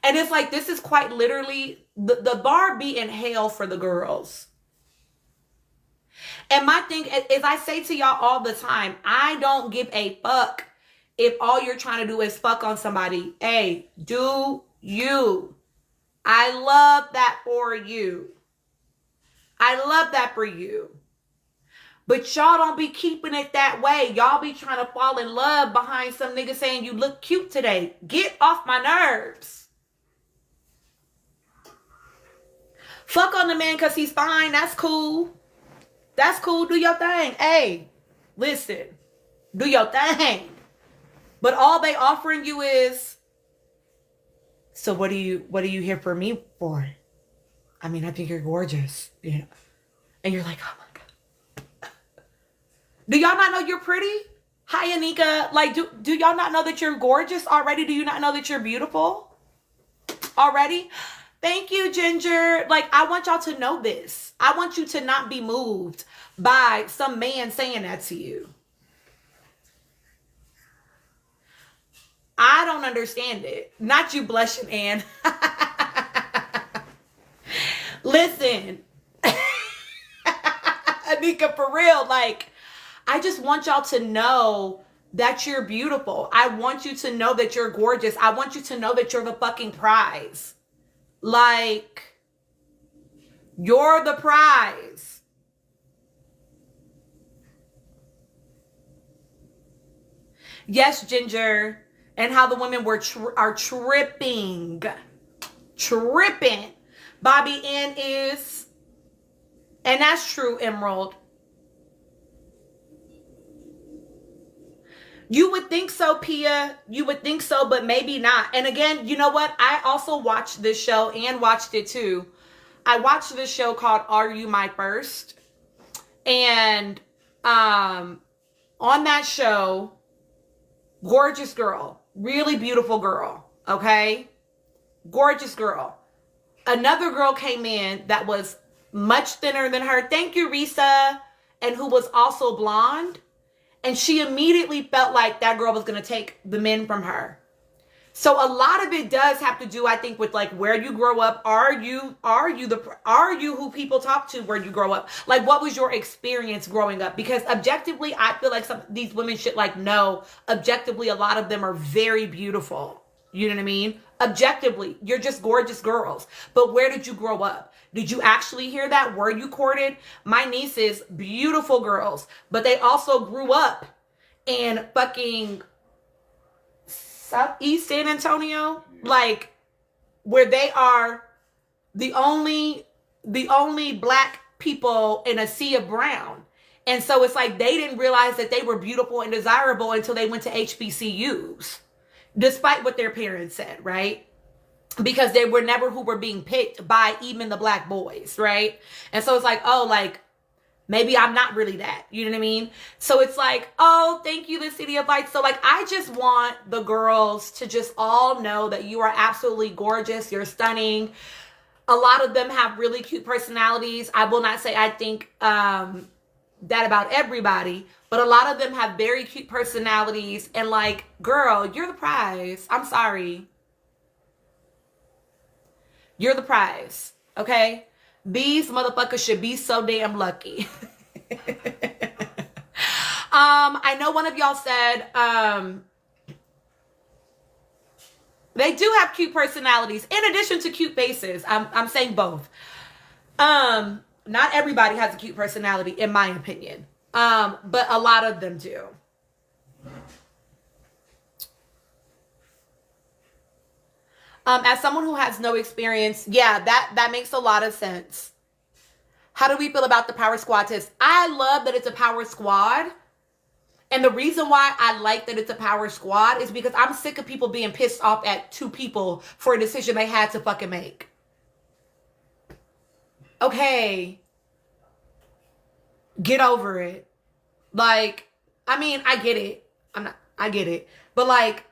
Speaker 1: and it's like, this is quite literally the bar be in hell for the girls. And my thing is, I say to y'all all the time, I don't give a fuck if all you're trying to do is fuck on somebody. Hey, do you? I love that for you. I love that for you. But y'all don't be keeping it that way. Y'all be trying to fall in love behind some nigga saying you look cute today. Get off my nerves. Fuck on the man because he's fine. That's cool. That's cool. Do your thing. Hey, listen. Do your thing. But all they offering you is, so what are you here for me for? I mean, I think you're gorgeous. You know. And you're like, oh my God. Do y'all not know you're pretty? Hi, Anika. Like, do y'all not know that you're gorgeous already? Do you not know that you're beautiful already? Thank you, Ginger. Like, I want y'all to know this. I want you to not be moved by some man saying that to you. I don't understand it. Not you blushing, Ann. Listen. Anika, for real, like, I just want y'all to know that you're beautiful. I want you to know that you're gorgeous. I want you to know that you're the fucking prize. Like, you're the prize. Yes, Ginger. And how the women are tripping. Tripping. Bobby Ann is. And that's true, Emerald. You would think so, Pia. You would think so, but maybe not. And again, you know what? I also watched this show and watched it too. I watched this show called Are You My First? And on that show, gorgeous girl. Really beautiful girl. Okay? Gorgeous girl. Another girl came in that was much thinner than her. Thank you, Risa. And who was also blonde. And she immediately felt like that girl was going to take the men from her. So a lot of it does have to do, I think, with like where you grow up. Are you who people talk to where you grow up? Like, what was your experience growing up? Because objectively, I feel like some these women should like know. Objectively, a lot of them are very beautiful. You know what I mean? Objectively, you're just gorgeous girls. But where did you grow up? Did you actually hear that? Were you courted? My nieces, beautiful girls, but they also grew up in fucking Southeast San Antonio, like where they are the only black people in a sea of brown. And so it's like they didn't realize that they were beautiful and desirable until they went to HBCUs, despite what their parents said, right? Because they were never who were being picked by even the black boys, right? And so it's like, oh, like, maybe I'm not really that. You know what I mean? So it's like, oh, thank you, the City of Lights. So like, I just want the girls to just all know that you are absolutely gorgeous. You're stunning. A lot of them have really cute personalities. I will not say I think that about everybody, but a lot of them have very cute personalities. And like, girl, you're the prize. I'm sorry. You're the prize, okay? These motherfuckers should be so damn lucky. I know one of y'all said they do have cute personalities in addition to cute faces. I'm saying both. Not everybody has a cute personality, in my opinion. But a lot of them do. As someone who has no experience, yeah, that makes a lot of sense. How do we feel about the Power Squad test? I love that it's a Power Squad. And the reason why I like that it's a power squad is because I'm sick of people being pissed off at two people for a decision they had to fucking make. Okay. Get over it. Like, I mean, I get it. I get it. But like,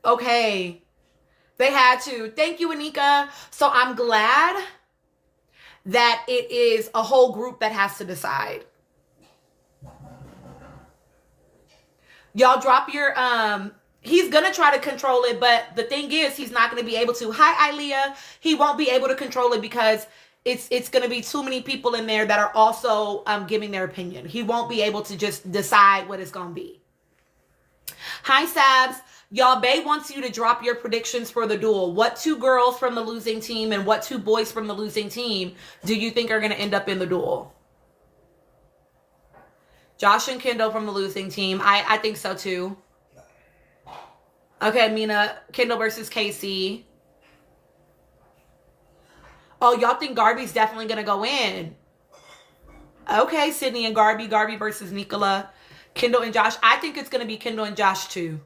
Speaker 1: okay. They had to. Thank you, Anika. So I'm glad that it is a whole group that has to decide. Y'all drop your, he's going to try to control it, but the thing is, he's not going to be able to. Hi, Ilea. He won't be able to control it because it's going to be too many people in there that are also giving their opinion. He won't be able to just decide what it's going to be. Hi, Sabs. Y'all, Bay wants you to drop your predictions for the duel. What two girls from the losing team and what two boys from the losing team do you think are going to end up in the duel? Josh and Kendall from the losing team. I think so too. Okay, Mina. Kendall versus Casey. Oh, y'all think Garby's definitely going to go in. Okay, Sydney and Garby. Garby versus Nicola. Kendall and Josh. I think it's going to be Kendall and Josh too.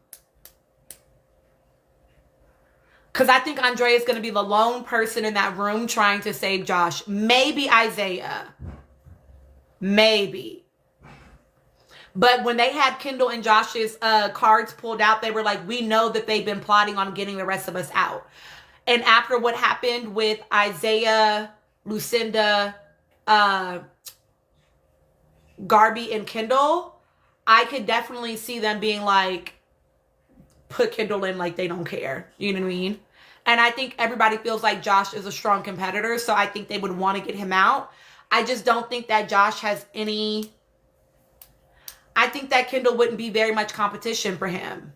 Speaker 1: Because I think Andrea is going to be the lone person in that room trying to save Josh. Maybe Isaiah. Maybe. But when they had Kendall and Josh's cards pulled out, they were like, we know that they've been plotting on getting the rest of us out. And after what happened with Isaiah, Lucinda, Garby, and Kendall, I could definitely see them being like, put Kendall in like they don't care. You know what I mean? And I think everybody feels like Josh is a strong competitor, so I think they would want to get him out. I just don't think that Josh has any... I think that Kendall wouldn't be very much competition for him.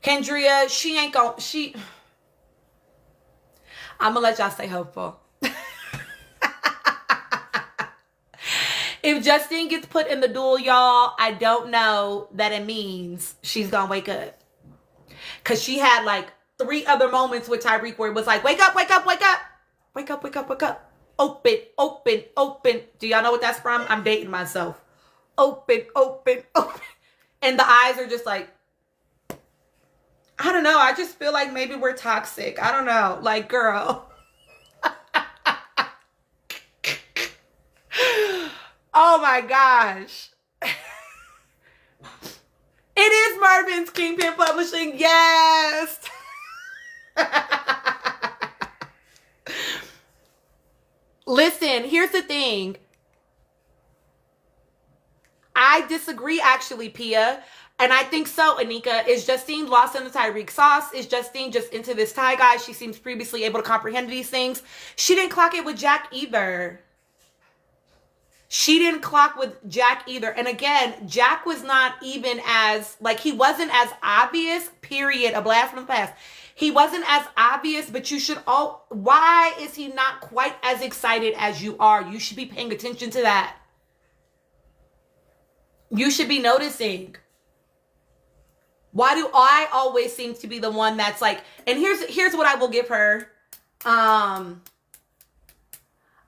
Speaker 1: Kendria, she ain't going... I'm going to let y'all stay hopeful. If Justine gets put in the duel, y'all, I don't know that it means she's going to wake up. Because she had like 3 other moments with Tyreek where it was like, wake up, wake up, wake up. Wake up, wake up, wake up. Open, open, open. Do y'all know what that's from? I'm dating myself. Open, open, open. And the eyes are just like, I don't know. I just feel like maybe we're toxic. I don't know. Like, girl. Oh my gosh. It is Marvin's Kingpin Publishing. Yes. Listen, here's the thing. I disagree, actually, Pia. And I think so, Anika. Is Justine lost in the Tyreek sauce? Is Justine just into this Ty guy? She seems previously able to comprehend these things. She didn't clock it with Jack either. She didn't clock with Jack either. And again, Jack was not even as, like, he wasn't as obvious, period, a blast from the past. He wasn't as obvious, but you should all, why is he not quite as excited as you are? You should be paying attention to that. You should be noticing. Why do I always seem to be the one that's like, and here's what I will give her.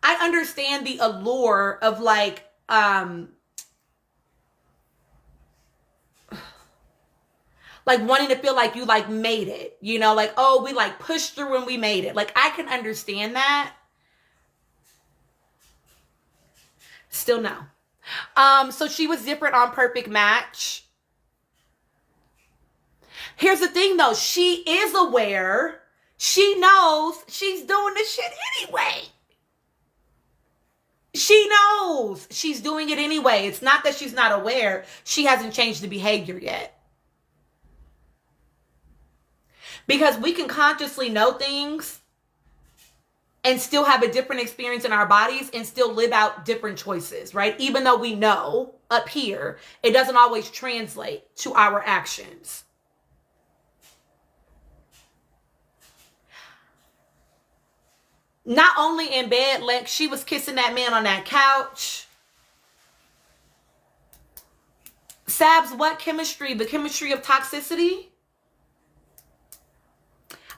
Speaker 1: I understand the allure of like wanting to feel like you like made it, you know, like, oh, we like pushed through and we made it. Like, I can understand that. Still no. So she was different on Perfect Match. Here's the thing though. She is aware. She knows she's doing this shit anyway. She knows she's doing it anyway. It's not that she's not aware. She hasn't changed the behavior yet. Because we can consciously know things and still have a different experience in our bodies and still live out different choices, right? Even though we know up here, it doesn't always translate to our actions. Not only in bed, like she was kissing that man on that couch. Sabs, what chemistry? The chemistry of toxicity?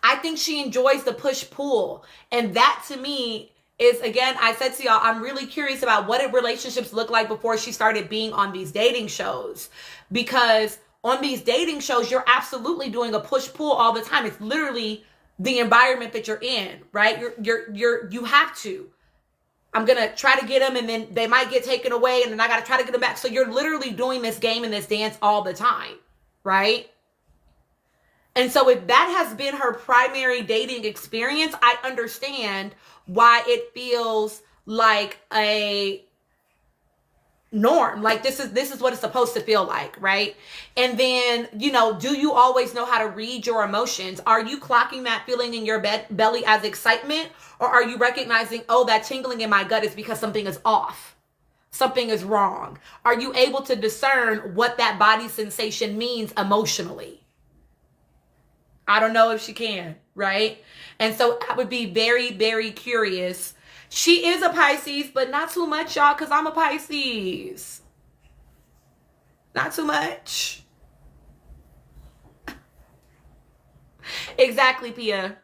Speaker 1: I think she enjoys the push-pull. And that to me is, again, I said to y'all, I'm really curious about what did relationships look like before she started being on these dating shows. Because on these dating shows, you're absolutely doing a push-pull all the time. It's literally the environment that you're in, right? You have to. I'm going to try to get them, and then they might get taken away, and then I got to try to get them back. So you're literally doing this game and this dance all the time, right? And so if that has been her primary dating experience, I understand why it feels like a norm. Like this is what it's supposed to feel like, right? And then, do you always know how to read your emotions? Are you clocking that feeling in your belly as excitement? Or are you recognizing, oh, that tingling in my gut is because something is off? Something is wrong. Are you able to discern what that body sensation means emotionally? I don't know if she can, right? And so I would be very, very curious. She is a Pisces, but not too much, y'all, because I'm a Pisces. Not too much. Exactly, Pia.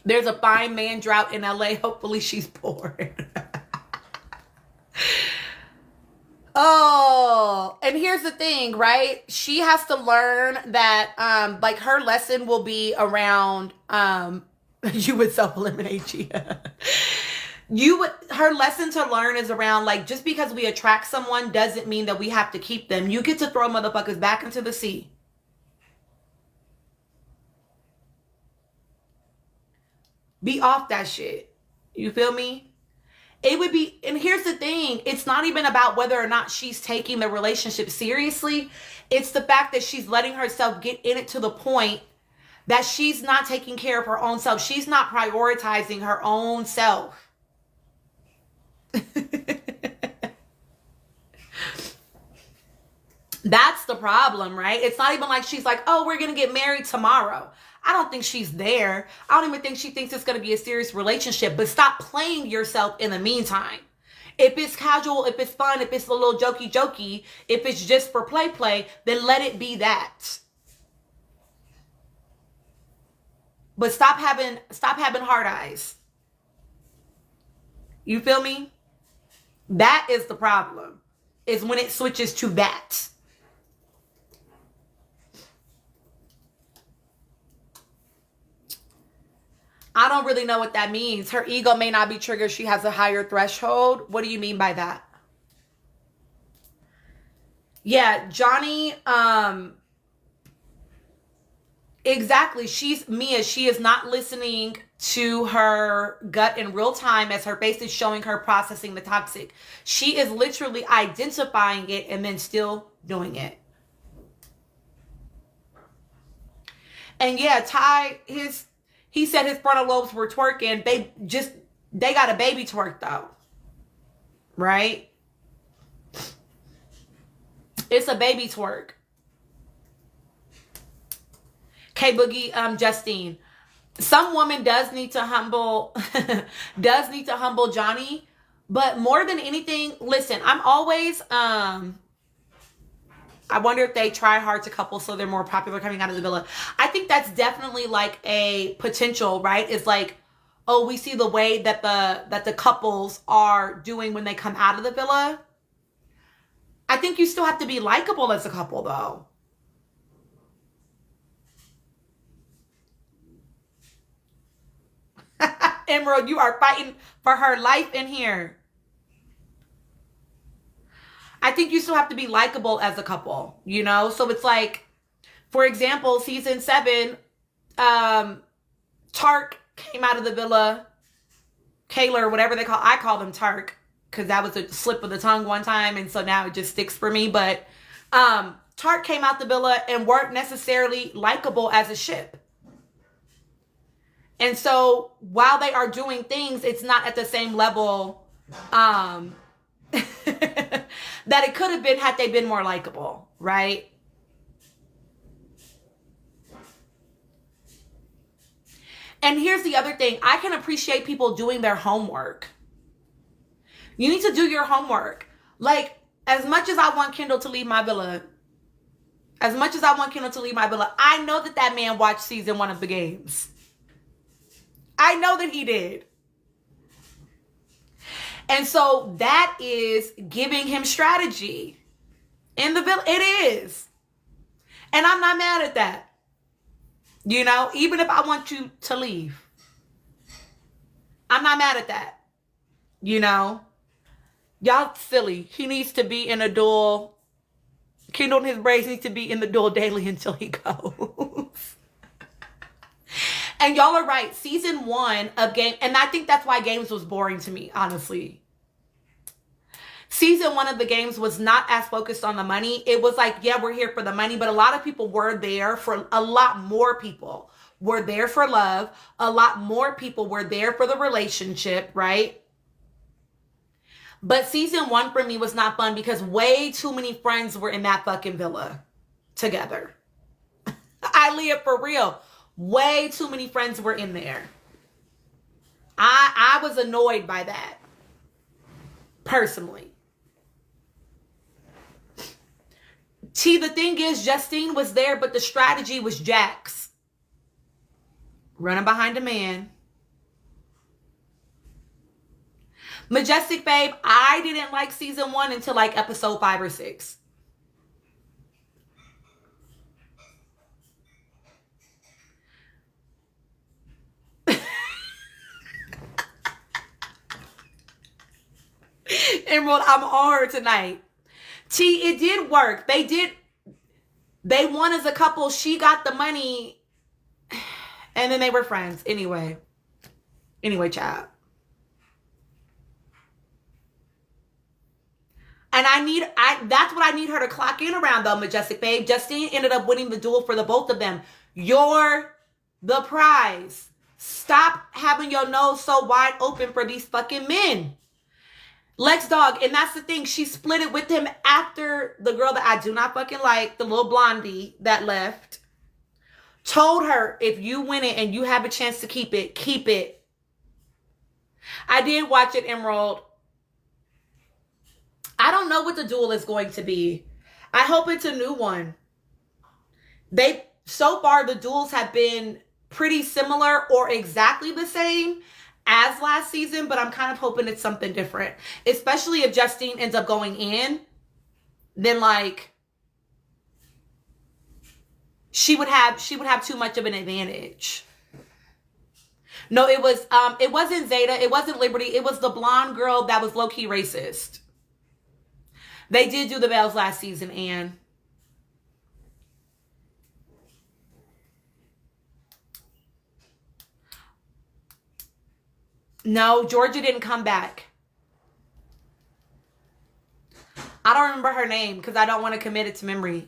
Speaker 1: There's a fine man drought in LA. Hopefully she's bored. Oh, and here's the thing, right? She has to learn that, like, her lesson will be around, you would self-eliminate, Gia. Her lesson to learn is around, like, just because we attract someone doesn't mean that we have to keep them. You get to throw motherfuckers back into the sea. Be off that shit. You feel me? It would be, and here's the thing, it's not even about whether or not she's taking the relationship seriously. It's the fact that she's letting herself get in it to the point that she's not taking care of her own self. She's not prioritizing her own self. That's the problem, right? It's not even like she's like, oh, we're going to get married tomorrow. I don't think she's there. I don't even think she thinks it's going to be a serious relationship. But stop playing yourself in the meantime. If it's casual, if it's fun, if it's a little jokey, if it's just for play, then let it be that. But stop having hard eyes. You feel me? That is the problem. Is when it switches to that. I don't really know what that means. Her ego may not be triggered. She has a higher threshold. What do you mean by that? Yeah, Johnny, exactly. Mia, she is not listening to her gut in real time as her face is showing her processing the toxic. She is literally identifying it and then still doing it. And yeah, Ty, he said his frontal lobes were twerking. They got a baby twerk though. Right? It's a baby twerk. K Boogie, Justine. Some woman does need to humble Johnny, but more than anything, listen, I'm always I wonder if they try hard to couple so they're more popular coming out of the villa. I think that's definitely like a potential, right? It's like, oh, we see the way that the couples are doing when they come out of the villa. I think you still have to be likable as a couple, though. Emerald, you are fighting for her life in here. I think you still have to be likable as a couple, So it's like, for example, season 7, Tark came out of the villa. Kayla, or whatever I call them Tark, because that was a slip of the tongue one time, and so now it just sticks for me. But Tark came out the villa and weren't necessarily likable as a ship. And so while they are doing things, it's not at the same level that it could have been had they been more likable, right? And here's the other thing. I can appreciate people doing their homework. You need to do your homework. Like, as much as I want Kendall to leave my villa, I know that man watched season 1 of the games. I know that he did. And so that is giving him strategy in the village. It is. And I'm not mad at that. You know, even if I want you to leave, I'm not mad at that. You know, y'all silly. He needs to be in a duel. Kendall and his braids need to be in the duel daily until he goes. And y'all are right. Season 1 of Game, and I think that's why Games was boring to me, honestly. Season 1 of the Games was not as focused on the money. It was like, yeah, we're here for the money, but a lot of people were there for, a lot more people were there for love. A lot more people were there for the relationship, right? But season 1 for me was not fun because way too many friends were in that fucking villa together. Aaliyah, for real. Way too many friends were in there. I was annoyed by that. Personally. See, the thing is, Justine was there, but the strategy was Jax. Running behind a man. Majestic Babe, I didn't like season 1 until like episode 5 or 6. Emerald, I'm on her tonight. T, it did work. They won as a couple. She got the money. And then they were friends. Anyway, child. And that's what I need her to clock in around though, Majestic Babe. Justine ended up winning the duel for the both of them. You're the prize. Stop having your nose so wide open for these fucking men. Lex Dog, and that's the thing. She split it with him after the girl that I do not fucking like, the little blondie that left, told her, if you win it and you have a chance to keep it, keep it. I did watch it, Emerald. I don't know what the duel is going to be. I hope it's a new one. So far, the duels have been pretty similar or exactly the same as last season, but I'm kind of hoping it's something different. Especially if Justine ends up going in, then like she would have too much of an advantage. No, it wasn't Zeta, it wasn't Liberty, it was the blonde girl that was low-key racist. They did do the bells last season, Anne. No, Georgia didn't come back. I don't remember her name because I don't want to commit it to memory.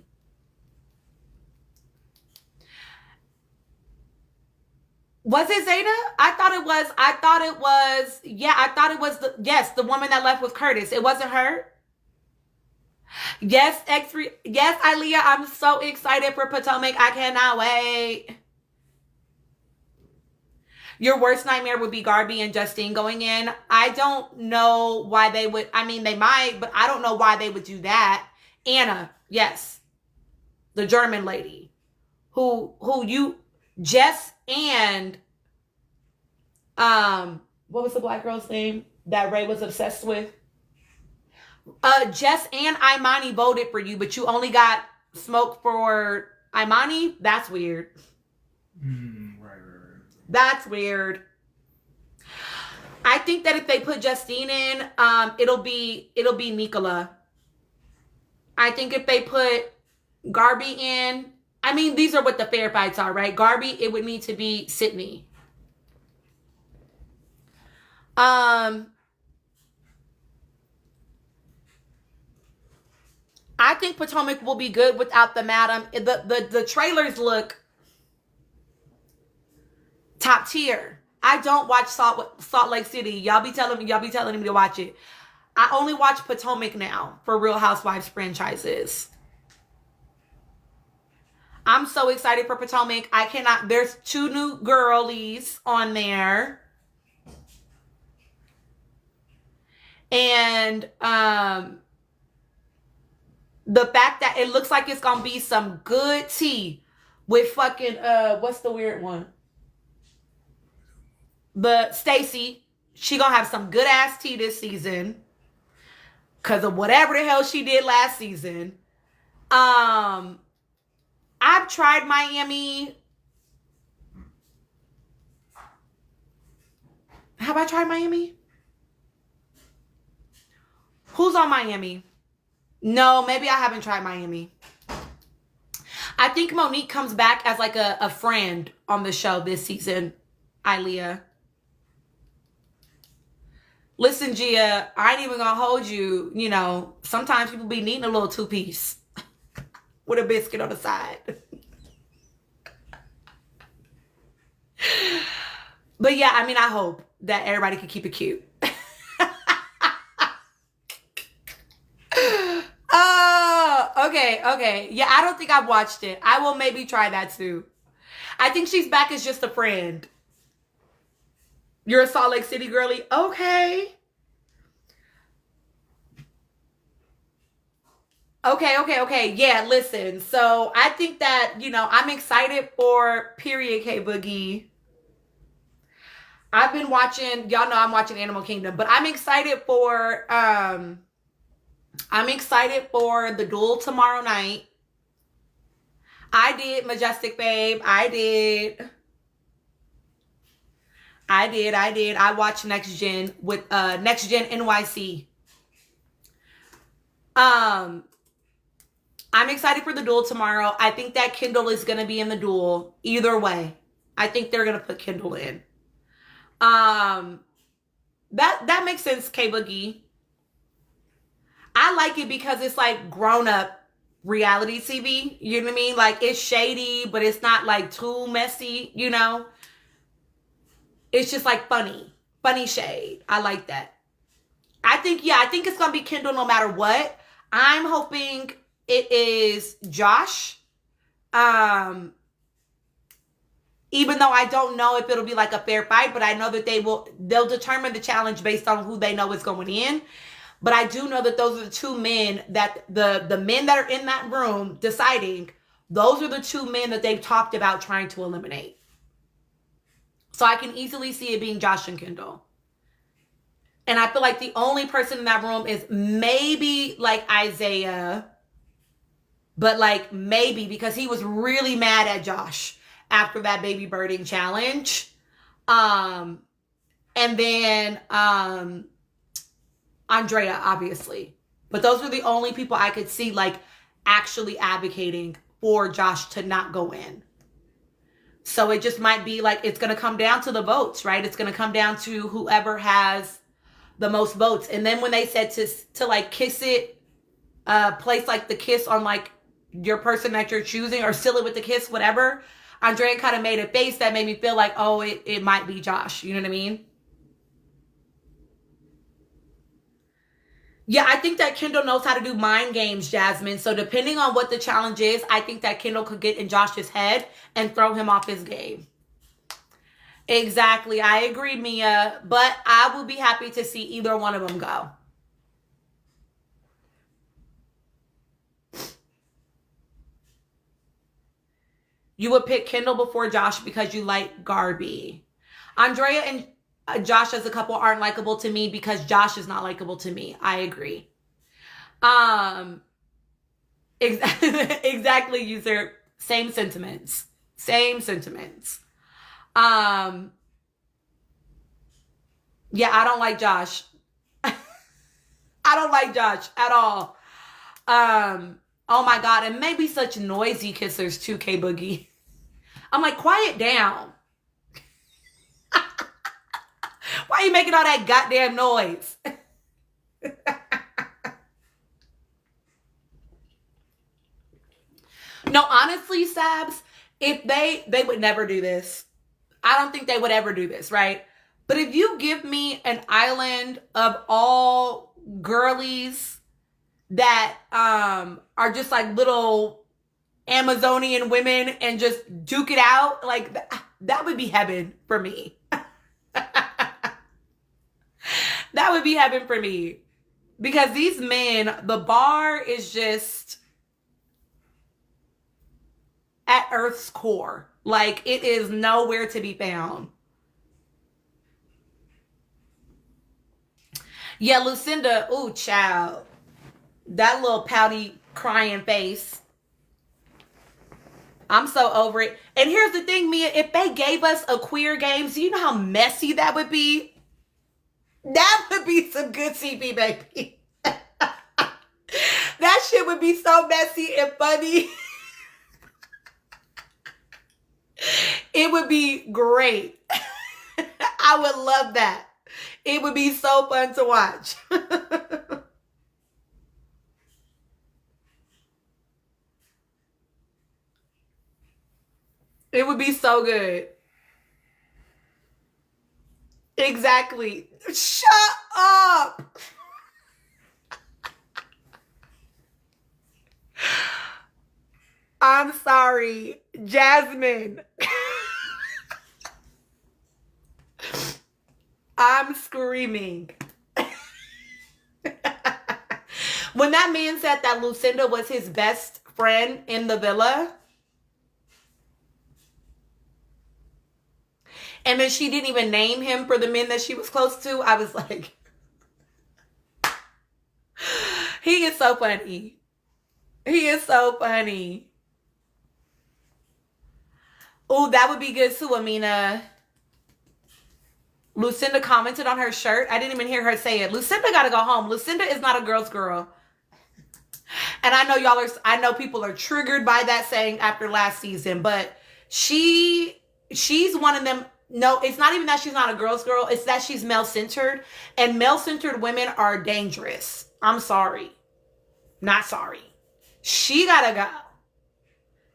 Speaker 1: Was it Zeta? I thought it was, the woman that left with Curtis. It wasn't her? Yes, X3. Yes, Aaliyah, I'm so excited for Potomac. I cannot wait. Your worst nightmare would be Garby and Justine going in. I don't know why they would. I mean, they might, but I don't know why they would do that. Anna, yes. The German lady. Jess and, what was the black girl's name that Ray was obsessed with? Jess and Imani voted for you, but you only got smoke for Imani? That's weird.
Speaker 2: Right.
Speaker 1: That's weird. I think that if they put Justine in, it'll be Nicola. I think if they put Garby in, I mean, these are what the fair fights are, right? Garby, it would need to be Sydney. I think Potomac will be good without the madam. The trailers look top tier. I don't watch Salt Lake City. Y'all be telling me to watch it. I only watch Potomac now for Real Housewives franchises. I'm so excited for Potomac. There's 2 new girlies on there. And the fact that it looks like it's gonna be some good tea with fucking what's the weird one? But Stacey, she gonna have some good ass tea this season because of whatever the hell she did last season. I've tried Miami. Have I tried Miami? Who's on Miami? No, maybe I haven't tried Miami. I think Monique comes back as like a friend on the show this season. Ilea. Listen, Gia, I ain't even gonna hold you. You know, sometimes people be needing a little two-piece with a biscuit on the side. But yeah, I mean, I hope that everybody can keep it cute. Okay. Yeah, I don't think I've watched it. I will maybe try that too. I think she's back as just a friend. You're a Salt Lake City girly? Okay. Okay. Yeah, listen. So I think that, you know, I'm excited for Period K Boogie. I've been watching, y'all know I'm watching Animal Kingdom, but I'm excited for the duel tomorrow night. I did Majestic Babe. I watched Next Gen with Next Gen NYC. I'm excited for the duel tomorrow. I think that Kendall is going to be in the duel. Either way, I think they're going to put Kendall in. That makes sense, K Boogie. I like it because it's like grown up reality TV. You know what I mean? Like it's shady, but it's not like too messy, you know? It's just like funny shade. I like that. I think it's going to be Kendall no matter what. I'm hoping it is Josh. Even though I don't know if it'll be like a fair fight, but I know that they'll determine the challenge based on who they know is going in. But I do know that those are the two men that the men that are in that room deciding, those are the two men that they've talked about trying to eliminate. So I can easily see it being Josh and Kendall. And I feel like the only person in that room is maybe like Isaiah. But like maybe because he was really mad at Josh after that baby birding challenge. And then Andrea, obviously. But those are the only people I could see like actually advocating for Josh to not go in. So it just might be like, it's going to come down to the votes, right? It's going to come down to whoever has the most votes. And then when they said to like kiss it, place like the kiss on like your person that you're choosing or seal it with the kiss, whatever, Andrea kind of made a face that made me feel like, oh, it might be Josh. You know what I mean? Yeah, I think that Kendall knows how to do mind games, Jasmine. So depending on what the challenge is, I think that Kendall could get in Josh's head and throw him off his game. Exactly. I agree, Mia. But I will be happy to see either one of them go. You would pick Kendall before Josh because you like Garby. Andrea and Josh as a couple aren't likable to me because Josh is not likable to me. I agree. Exactly, user. Same sentiments. Yeah, I don't like Josh. I don't like Josh at all. Oh my God, and maybe such noisy kissers too, K Boogie. I'm like, quiet down. Why are you making all that goddamn noise? No, honestly, Sabs, if they would never do this. I don't think they would ever do this, right? But if you give me an island of all girlies that are just like little Amazonian women and just duke it out, like that would be heaven for me. That would be heaven for me. Because these men, the bar is just at Earth's core. Like, it is nowhere to be found. Yeah, Lucinda, ooh, child. That little pouty crying face. I'm so over it. And here's the thing, Mia, if they gave us a queer games, do you know how messy that would be? That would be some good TV, baby. That shit would be so messy and funny. It would be great. I would love that. It would be so fun to watch. It would be so good. Exactly. Shut up. I'm sorry, Jasmine. I'm screaming. When that man said that Lucinda was his best friend in the villa, and then she didn't even name him for the men that she was close to, I was like, he is so funny. He is so funny. Oh, that would be good too, Amina. Lucinda commented on her shirt. I didn't even hear her say it. Lucinda got to go home. Lucinda is not a girl's girl. And I know I know people are triggered by that saying after last season, but she's one of them. No, it's not even that she's not a girl's girl. It's that she's male-centered, and male-centered women are dangerous. I'm sorry. Not sorry. She gotta go.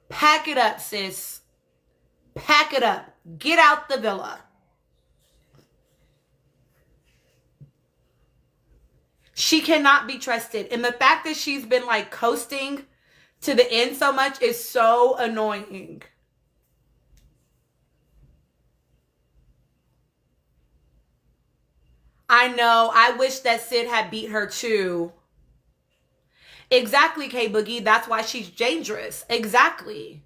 Speaker 1: Pack it up, sis. Pack it up. Get out the villa. She cannot be trusted. And the fact that she's been like coasting to the end so much is so annoying. I know. I wish that Sid had beat her too. Exactly, K Boogie. That's why she's dangerous. Exactly.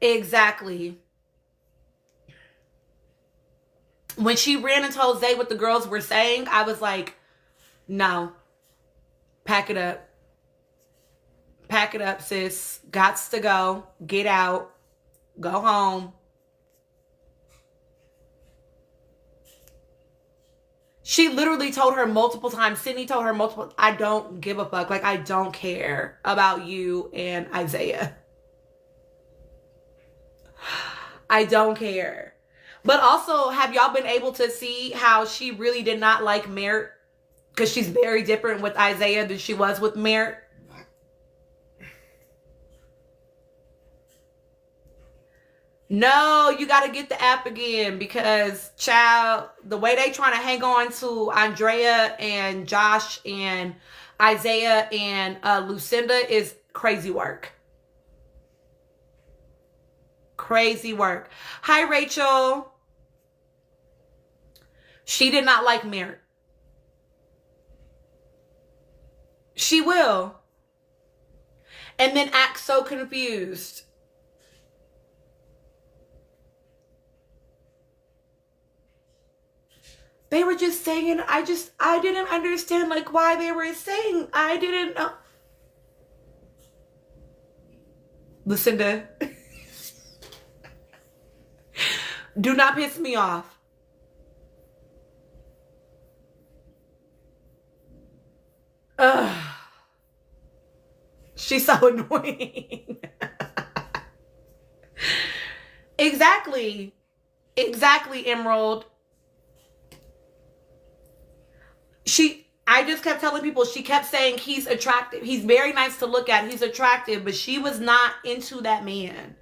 Speaker 1: Exactly. When she ran and told Zay what the girls were saying, I was like, no. Pack it up. Pack it up, sis. Gots to go. Get out. Go home. She literally told her multiple times. Sydney told her multiple, I don't give a fuck. Like, I don't care about you and Isaiah. I don't care. But also, have y'all been able to see how she really did not like Merritt? Because she's very different with Isaiah than she was with Merritt. No, you got to get the app again because, child, the way they trying to hang on to Andrea and Josh and Isaiah and Lucinda is crazy work. Crazy work. Hi, Rachel. She did not like Merritt. She will. And then act so confused. They were just saying, I didn't understand like why they were saying, I didn't know. Lucinda, do not piss me off. Ugh. She's so annoying. Exactly. Exactly, Emerald. I just kept telling people, she kept saying he's attractive. He's very nice to look at. He's attractive, but she was not into that man.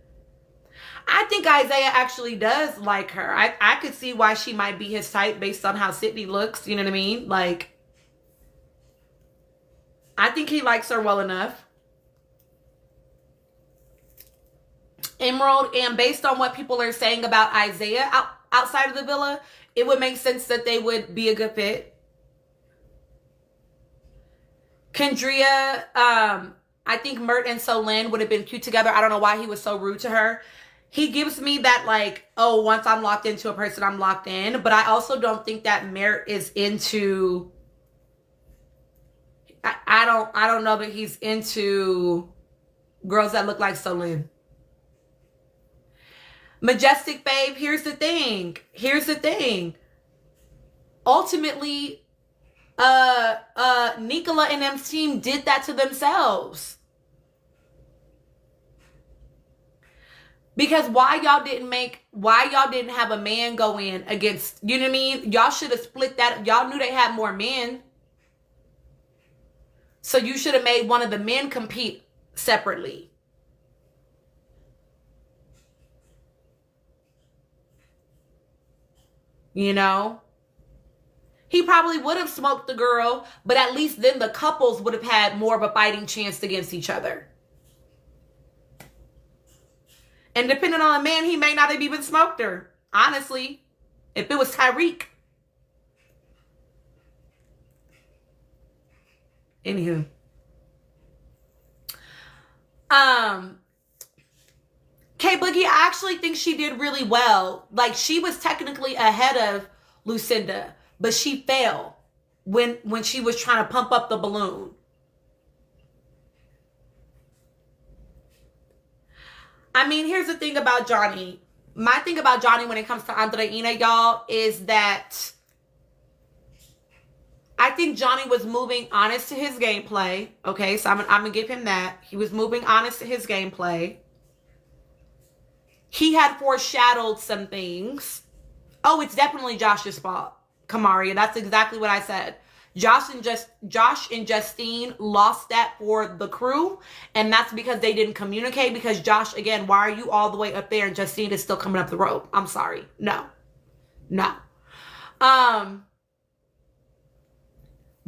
Speaker 1: I think Isaiah actually does like her. I could see why she might be his type based on how Sydney looks. You know what I mean? Like, I think he likes her well enough. Emerald, and based on what people are saying about Isaiah outside of the villa, it would make sense that they would be a good fit. Kendria, I think Mert and Solin would have been cute together. I don't know why he was so rude to her. He gives me that like, oh, once I'm locked into a person, I'm locked in. But I also don't think that Mert is into... I don't know that he's into girls that look like Solin. Majestic babe, here's the thing. Ultimately, Nicola and them team did that to themselves. Because why y'all didn't have a man go in against, you know what I mean? Y'all should have split that. Y'all knew they had more men. So you should have made one of the men compete separately. You know? He probably would have smoked the girl, but at least then the couples would have had more of a fighting chance against each other. And depending on a man, he may not have even smoked her. Honestly, if it was Tyreek. Anywho. K Boogie, I actually think she did really well. Like, she was technically ahead of Lucinda, but she fell when she was trying to pump up the balloon. I mean, here's the thing about Johnny. My thing about Johnny when it comes to Andreina, y'all, is that I think Johnny was moving honest to his gameplay. Okay, so I'm gonna give him that. He was moving honest to his gameplay. He had foreshadowed some things. Oh, it's definitely Josh's fault, Kamaria. That's exactly what I said. Josh and Justine lost that for the crew, and that's because they didn't communicate. Because Josh, again, why are you all the way up there and Justine is still coming up the rope? I'm sorry. No.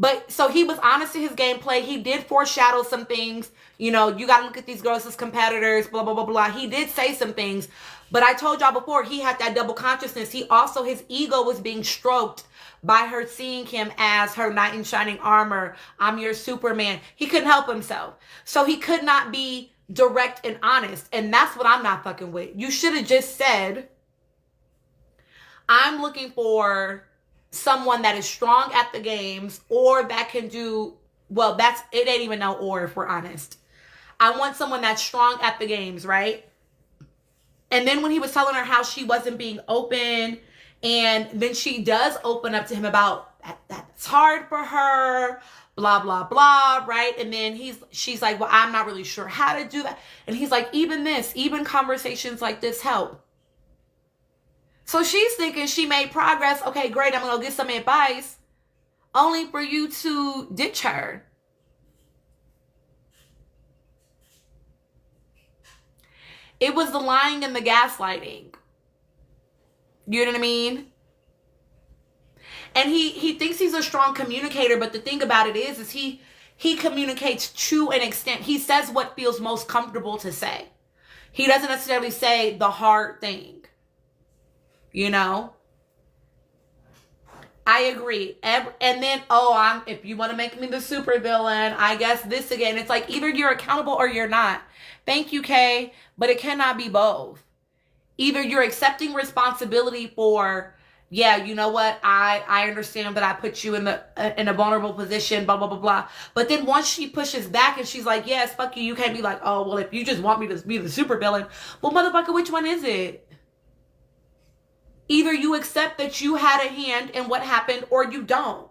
Speaker 1: But so he was honest to his gameplay. He did foreshadow some things. You know, you got to look at these girls as competitors, blah, blah, blah, blah. He did say some things. But I told y'all before, he had that double consciousness. His ego was being stroked by her seeing him as her knight in shining armor. I'm your Superman. He couldn't help himself. So he could not be direct and honest. And that's what I'm not fucking with. You should have just said, I'm looking for someone that is strong at the games or that can do, well, it ain't even no or if we're honest. I want someone that's strong at the games, right? And then when he was telling her how she wasn't being open, and then she does open up to him about that's hard for her, blah, blah, blah, right? And then she's like, well, I'm not really sure how to do that. And he's like, even conversations like this help. So she's thinking she made progress. Okay, great. I'm going to go get some advice. Only for you to ditch her. It was the lying and the gaslighting. You know what I mean? And he thinks he's a strong communicator, but the thing about it is he communicates to an extent. He says what feels most comfortable to say. He doesn't necessarily say the hard thing. You know? I agree. And then, if you want to make me the super villain, I guess this again. It's like either you're accountable or you're not. Thank you, Kay. But it cannot be both. Either you're accepting responsibility for, yeah, you know what? I understand that I put you in a vulnerable position, blah, blah, blah, blah. But then once she pushes back and she's like, yes, fuck you. You can't be like, oh, well, if you just want me to be the super villain. Well, motherfucker, which one is it? Either you accept that you had a hand in what happened or you don't.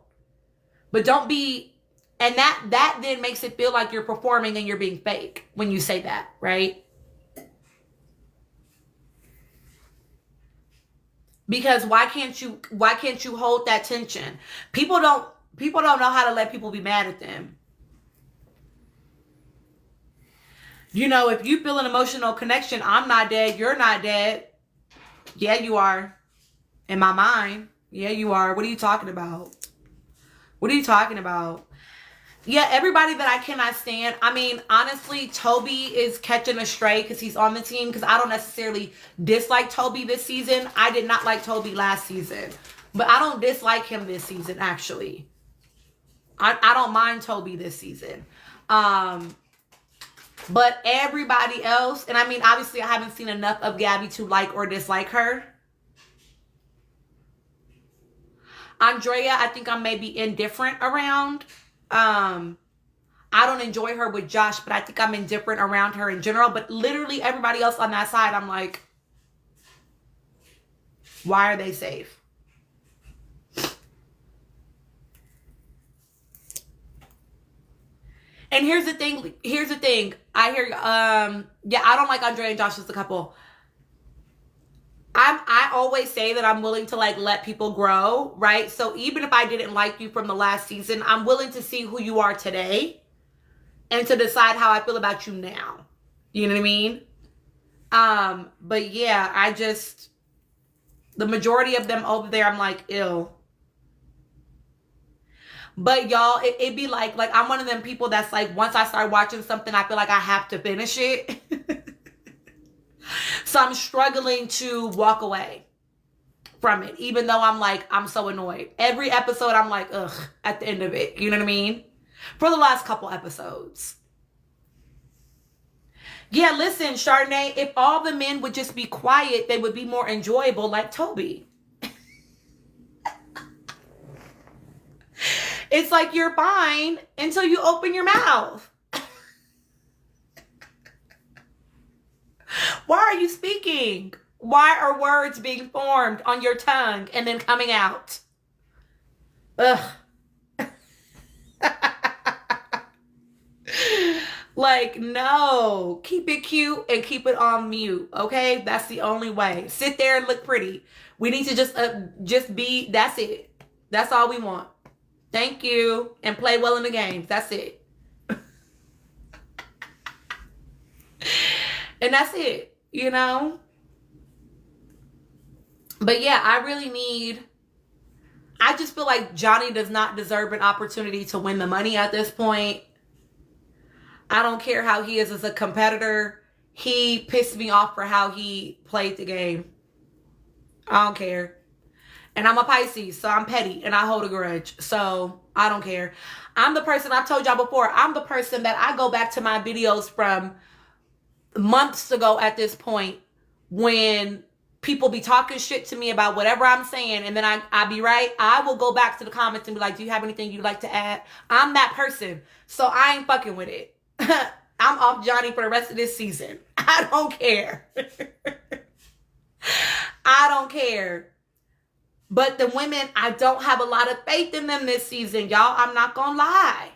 Speaker 1: But don't be, and that then makes it feel like you're performing and you're being fake when you say that, right? Because why can't you hold that tension? People don't know how to let people be mad at them. You know, if you feel an emotional connection, I'm not dead, you're not dead. Yeah, you are. In my mind. Yeah, you are. What are you talking about? What are you talking about? Yeah, everybody that I cannot stand. I mean, honestly, Toby is catching a stray because he's on the team. Because I don't necessarily dislike Toby this season. I did not like Toby last season. But I don't dislike him this season, actually. I don't mind Toby this season. But everybody else, and I mean, obviously I haven't seen enough of Gabby to like or dislike her. Andrea, I think I'm maybe indifferent around. I don't enjoy her with Josh, but I think I'm indifferent around her in general. But literally everybody else on that side, I'm like, why are they safe? And here's the thing. I hear, yeah, I don't like Andrea and Josh as a couple. I always say that I'm willing to like let people grow, right? So even if I didn't like you from the last season, I'm willing to see who you are today and to decide how I feel about you now. You know what I mean? But yeah, the majority of them over there, I'm like, ew. But y'all, it be like I'm one of them people that's like, once I start watching something, I feel like I have to finish it. So I'm struggling to walk away from it, even though I'm so annoyed. Every episode, I'm like, ugh, at the end of it. You know what I mean? For the last couple episodes. Yeah, listen, Chardonnay, if all the men would just be quiet, they would be more enjoyable like Toby. It's like you're fine until you open your mouth. Why are you speaking? Why are words being formed on your tongue and then coming out? Ugh. Like, no. Keep it cute and keep it on mute, okay? That's the only way. Sit there and look pretty. We need to just be, that's it. That's all we want. Thank you. And play well in the games. That's it. And that's it, you know? But yeah, I just feel like Johnny does not deserve an opportunity to win the money at this point. I don't care how he is as a competitor. He pissed me off for how he played the game. I don't care. And I'm a Pisces, so I'm petty and I hold a grudge. So I don't care. I'm the person, I've told y'all before, I'm the person that I go back to my videos from months ago at this point when people be talking shit to me about whatever I'm saying, and then I be right. I will go back to the comments and be like, do you have anything you'd like to add? I'm that person. So I ain't fucking with it. I'm off Johnny for the rest of this season. I don't care. I don't care. But the women, I don't have a lot of faith in them this season, y'all. I'm not gonna lie.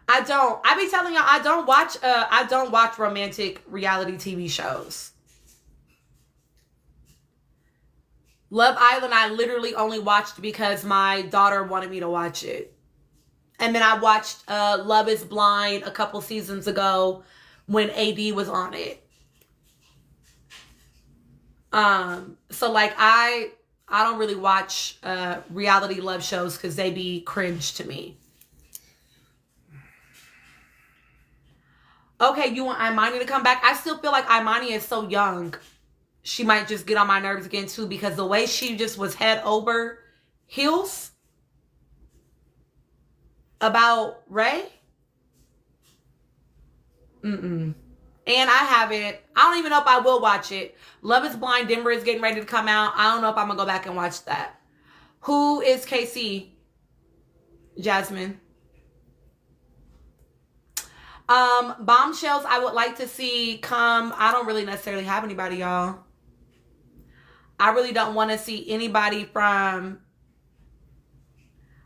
Speaker 1: I don't. I be telling y'all I don't watch romantic reality TV shows. Love Island I literally only watched because my daughter wanted me to watch it. And then I watched Love is Blind a couple seasons ago when AD was on it. So like I don't really watch reality love shows because they be cringe to me. Okay, you want Imani to come back? I still feel like Imani is so young. She might just get on my nerves again too, because the way she just was head over heels about Ray. And I don't even know if I will watch it. Love is Blind Denver is getting ready to come out. I don't know if I'm gonna go back and watch that. Who is KC? Jasmine. Bombshells I would like to see come. I don't really necessarily have anybody, y'all. I really don't want to see anybody from,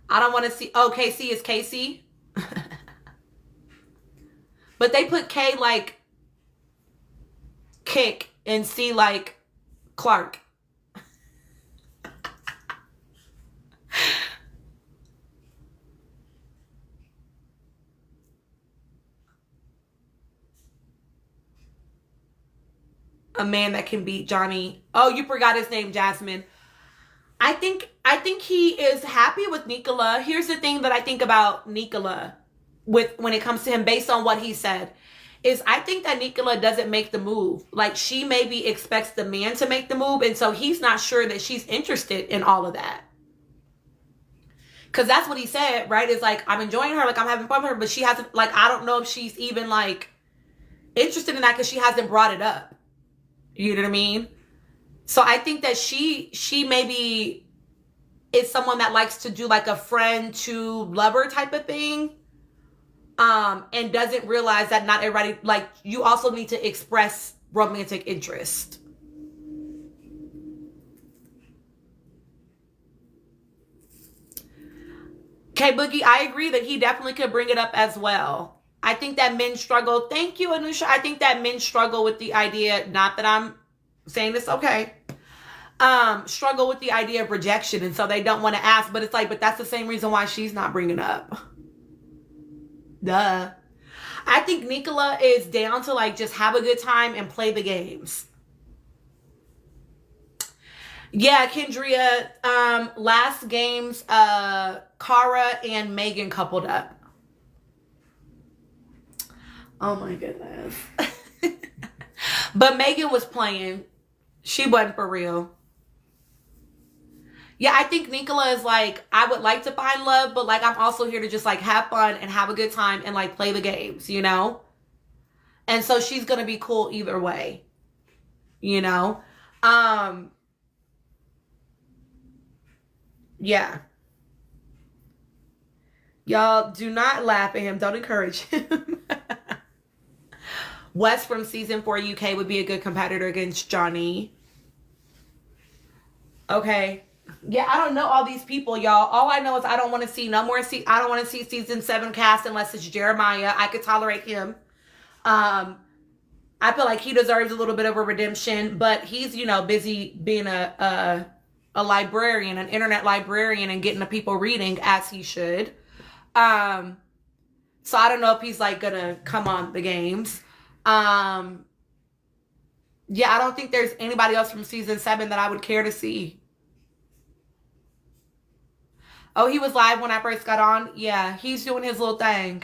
Speaker 1: I don't want to see, oh, KC is KC. But they put K like Kick and C like Clark. A man that can beat Johnny. Oh, you forgot his name, Jasmine. I think he is happy with Nicola. Here's the thing that I think about Nicola when it comes to him based on what he said. Is I think that Nicola doesn't make the move. Like, she maybe expects the man to make the move, and so he's not sure that she's interested in all of that. Because that's what he said, right? It's like, I'm enjoying her, like I'm having fun with her, but she hasn't, like, I don't know if she's even like interested in that because she hasn't brought it up. You know what I mean? So I think that she maybe is someone that likes to do like a friend to lover type of thing. And doesn't realize that not everybody, like, you also need to express romantic interest. Okay, Boogie, I agree that he definitely could bring it up as well. I think that men struggle. Thank you, Anusha. I think that men struggle with the idea, not that I'm saying this, okay. Struggle with the idea of rejection. And so they don't want to ask, but it's like, but that's the same reason why she's not bringing up. Duh. I think Nicola is down to like just have a good time and play the games. Yeah, Kendria, last games, Cara and Megan coupled up. Oh my goodness. But Megan was playing. She wasn't for real. Yeah, I think Nicola is like, I would like to find love, but like I'm also here to just like have fun and have a good time and like play the games, you know? And so she's gonna be cool either way. You know? Yeah. Y'all do not laugh at him. Don't encourage him. Wes from season 4 UK would be a good competitor against Johnny. Okay. Yeah, I don't know all these people, y'all. All I know is I don't want to see no more. I don't want to see season 7 cast unless it's Jeremiah. I could tolerate him. I feel like he deserves a little bit of a redemption, but he's, you know, busy being a librarian, an internet librarian, and getting the people reading as he should. So I don't know if he's like gonna come on the games. Yeah, I don't think there's anybody else from season 7 that I would care to see. Oh, he was live when I first got on? Yeah, he's doing his little thing.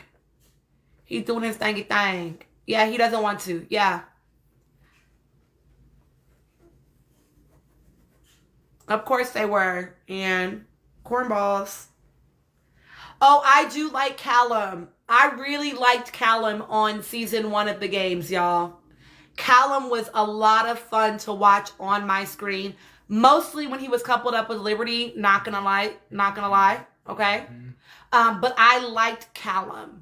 Speaker 1: He's doing his thingy thing. Yeah, he doesn't want to. Yeah. Of course they were. And cornballs. Oh, I do like Callum. I really liked Callum on season 1 of the games, y'all. Callum was a lot of fun to watch on my screen. Mostly when he was coupled up with Liberty. Not gonna lie. Okay? But I liked Callum.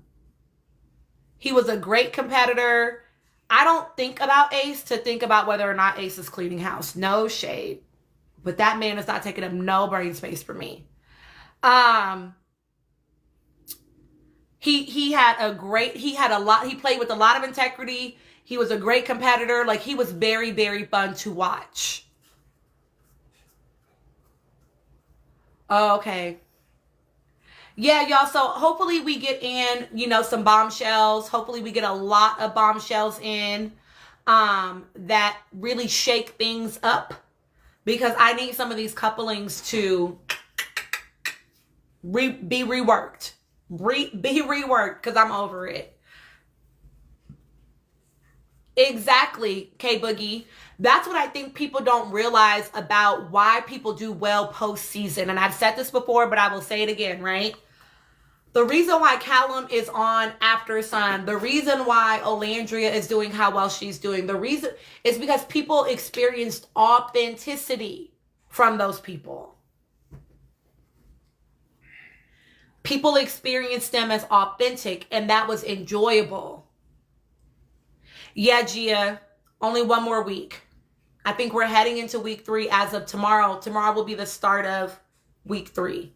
Speaker 1: He was a great competitor. I don't think about Ace to think about whether or not Ace is cleaning house. No shade. But that man is not taking up no brain space for me. He played with a lot of integrity. He was a great competitor. Like, he was very, very fun to watch. Okay. Yeah, y'all. So hopefully we get in, you know, some bombshells. Hopefully we get a lot of bombshells in that really shake things up. Because I need some of these couplings to be reworked. Be reworked, because I'm over it. Exactly, K-Boogie. That's what I think people don't realize about why people do well post-season. And I've said this before, but I will say it again, right? The reason why Callum is on After Sun, the reason why Olandria is doing how well she's doing, the reason is because people experienced authenticity from those people. People experienced them as authentic, and that was enjoyable. Yeah, Gia, only one more week. I think we're heading into week 3 as of tomorrow. Tomorrow will be the start of week 3.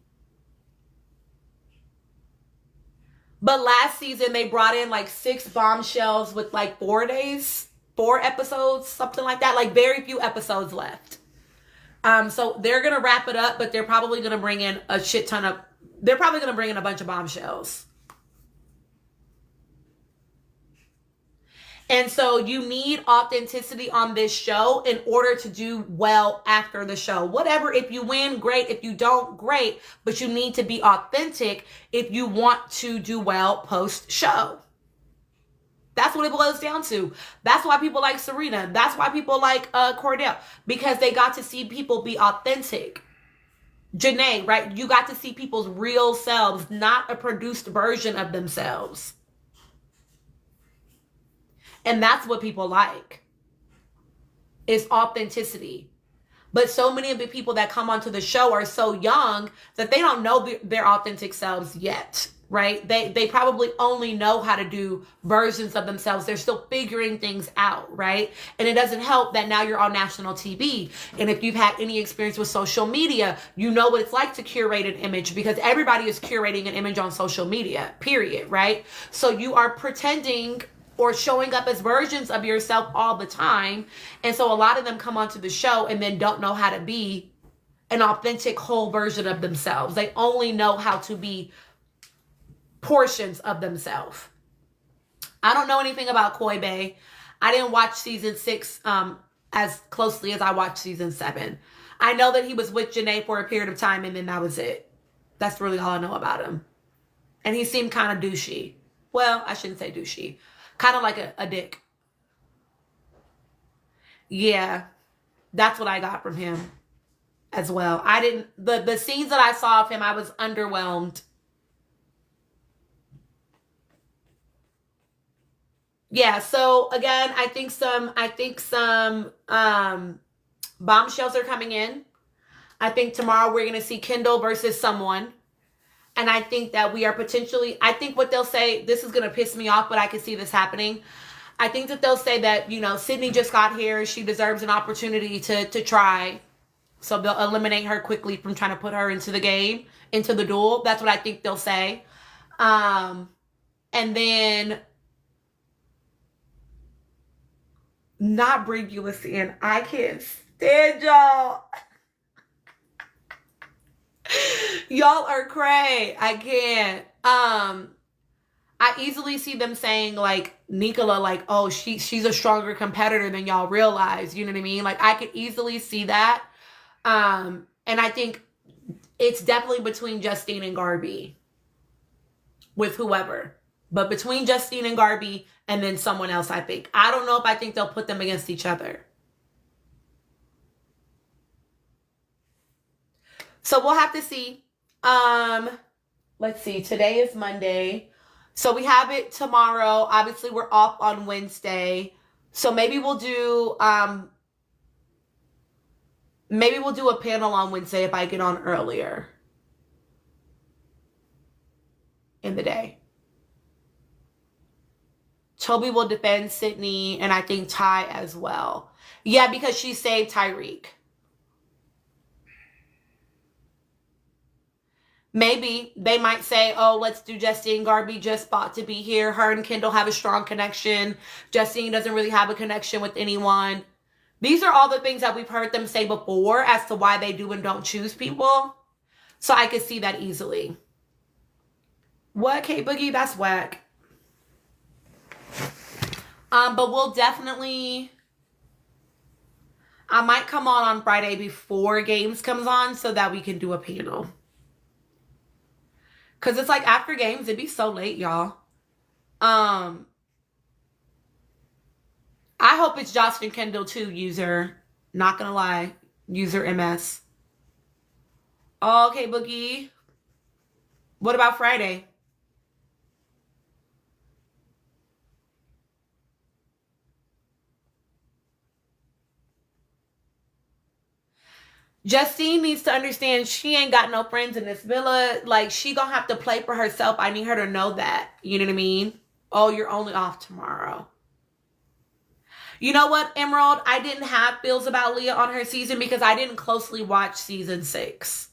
Speaker 1: But last season, they brought in like 6 bombshells with like 4 days, 4 episodes, something like that. Like, very few episodes left. So they're going to wrap it up, but they're probably going to bring in a shit ton of, they're probably going to bring in a bunch of bombshells. And so you need authenticity on this show in order to do well after the show. Whatever, if you win, great. If you don't, great. But you need to be authentic if you want to do well post-show. That's what it boils down to. That's why people like Serena. That's why people like Cordell. Because they got to see people be authentic. Janae, right? You got to see people's real selves, not a produced version of themselves. And that's what people like, is authenticity. But so many of the people that come onto the show are so young that they don't know their authentic selves yet, right? They probably only know how to do versions of themselves. They're still figuring things out, right? And it doesn't help that now you're on national TV. And if you've had any experience with social media, you know what it's like to curate an image, because everybody is curating an image on social media, period, right? So you are pretending or showing up as versions of yourself all the time. And so a lot of them come onto the show and then don't know how to be an authentic whole version of themselves. They only know how to be portions of themselves. I don't know anything about Koi Bae. I didn't watch season 6 as closely as I watched season 7. I know that he was with Janae for a period of time and then that was it. That's really all I know about him. And he seemed kind of douchey. Well, I shouldn't say douchey. Kind of like a dick. Yeah, that's what I got from him as well. I didn't, the scenes that I saw of him, I was underwhelmed. Yeah, so again, I think some bombshells are coming in. I think tomorrow we're going to see Kendall versus someone. And I think that we are potentially, I think what they'll say, this is going to piss me off, but I can see this happening. I think that they'll say that, you know, Sydney just got here. She deserves an opportunity to try. So they'll eliminate her quickly from trying to put her into the game, into the duel. That's what I think they'll say. And then not bring you in. I can't stand y'all. Y'all are cray. I can't. I easily see them saying like Nicola, like, oh, she's a stronger competitor than y'all realize. You know what I mean? Like I could easily see that. And I think it's definitely between Justine and Garby with whoever. But between Justine and Garby and then someone else, I think. I don't know if I think they'll put them against each other. So we'll have to see. Let's see. Today is Monday. So we have it tomorrow. Obviously, we're off on Wednesday. So maybe we'll do a panel on Wednesday if I get on earlier in the day. Toby will defend Sydney, and I think Ty as well. Yeah, because she saved Tyreek. Maybe they might say, oh, let's do Justine. Garby just fought to be here. Her and Kendall have a strong connection. Justine doesn't really have a connection with anyone. These are all the things that we've heard them say before as to why they do and don't choose people. So I could see that easily. What, Kate Boogie? That's whack. But we'll definitely... I might come on Friday before games comes on so that we can do a panel. Because it's like after games, it'd be so late, y'all. I hope it's Jocelyn Kendall too, user. Not gonna lie. User MS. Okay, Boogie. What about Friday? Justine needs to understand she ain't got no friends in this villa. Like, she gonna have to play for herself. I need her to know that. You know what I mean? Oh, you're only off tomorrow. You know what, Emerald? I didn't have feels about Leah on her season because I didn't closely watch season 6.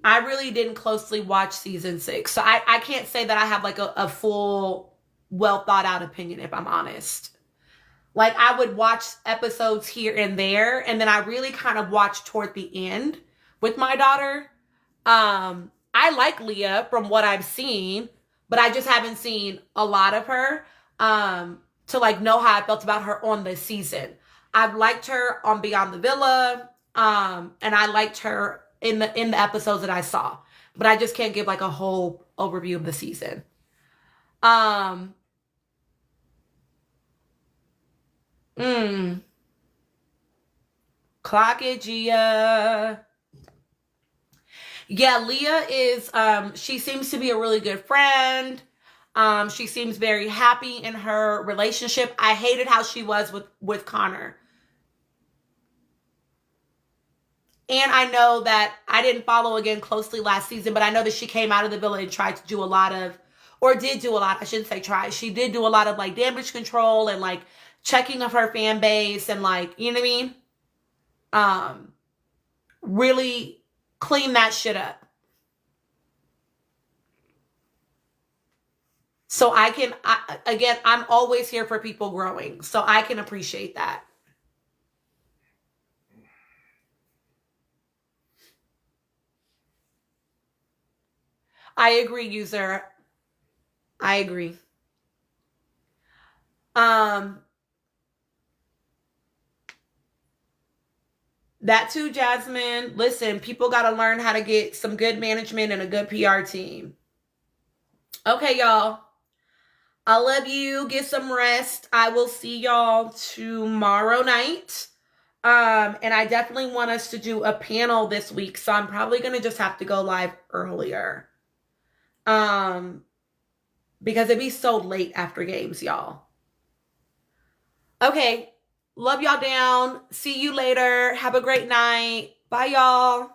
Speaker 1: I really didn't closely watch season 6. So I can't say that I have like a full, well thought out opinion, if I'm honest. Like, I would watch episodes here and there, and then I really kind of watched toward the end with my daughter. I like Leah from what I've seen, but I just haven't seen a lot of her to like know how I felt about her on this season. I've liked her on Beyond the Villa, and I liked her in the episodes that I saw, but I just can't give like a whole overview of the season. Clock it, Gia. Yeah, Leah is, she seems to be a really good friend. She seems very happy in her relationship. I hated how she was with Connor. And I know that I didn't follow again closely last season, but I know that she came out of the villa and tried to do a lot of, or did do a lot, I shouldn't say try. She did do a lot of like damage control and like checking of her fan base and like, you know what I mean? Really clean that shit up. So again, I'm always here for people growing. So I can appreciate that. I agree, user. I agree. That too, Jasmine. Listen, people got to learn how to get some good management and a good PR team. Okay, y'all. I love you. Get some rest. I will see y'all tomorrow night. And I definitely want us to do a panel this week. So I'm probably going to just have to go live earlier. Because it'd be so late after games, y'all. Okay. Love y'all down. See you later. Have a great night. Bye, y'all.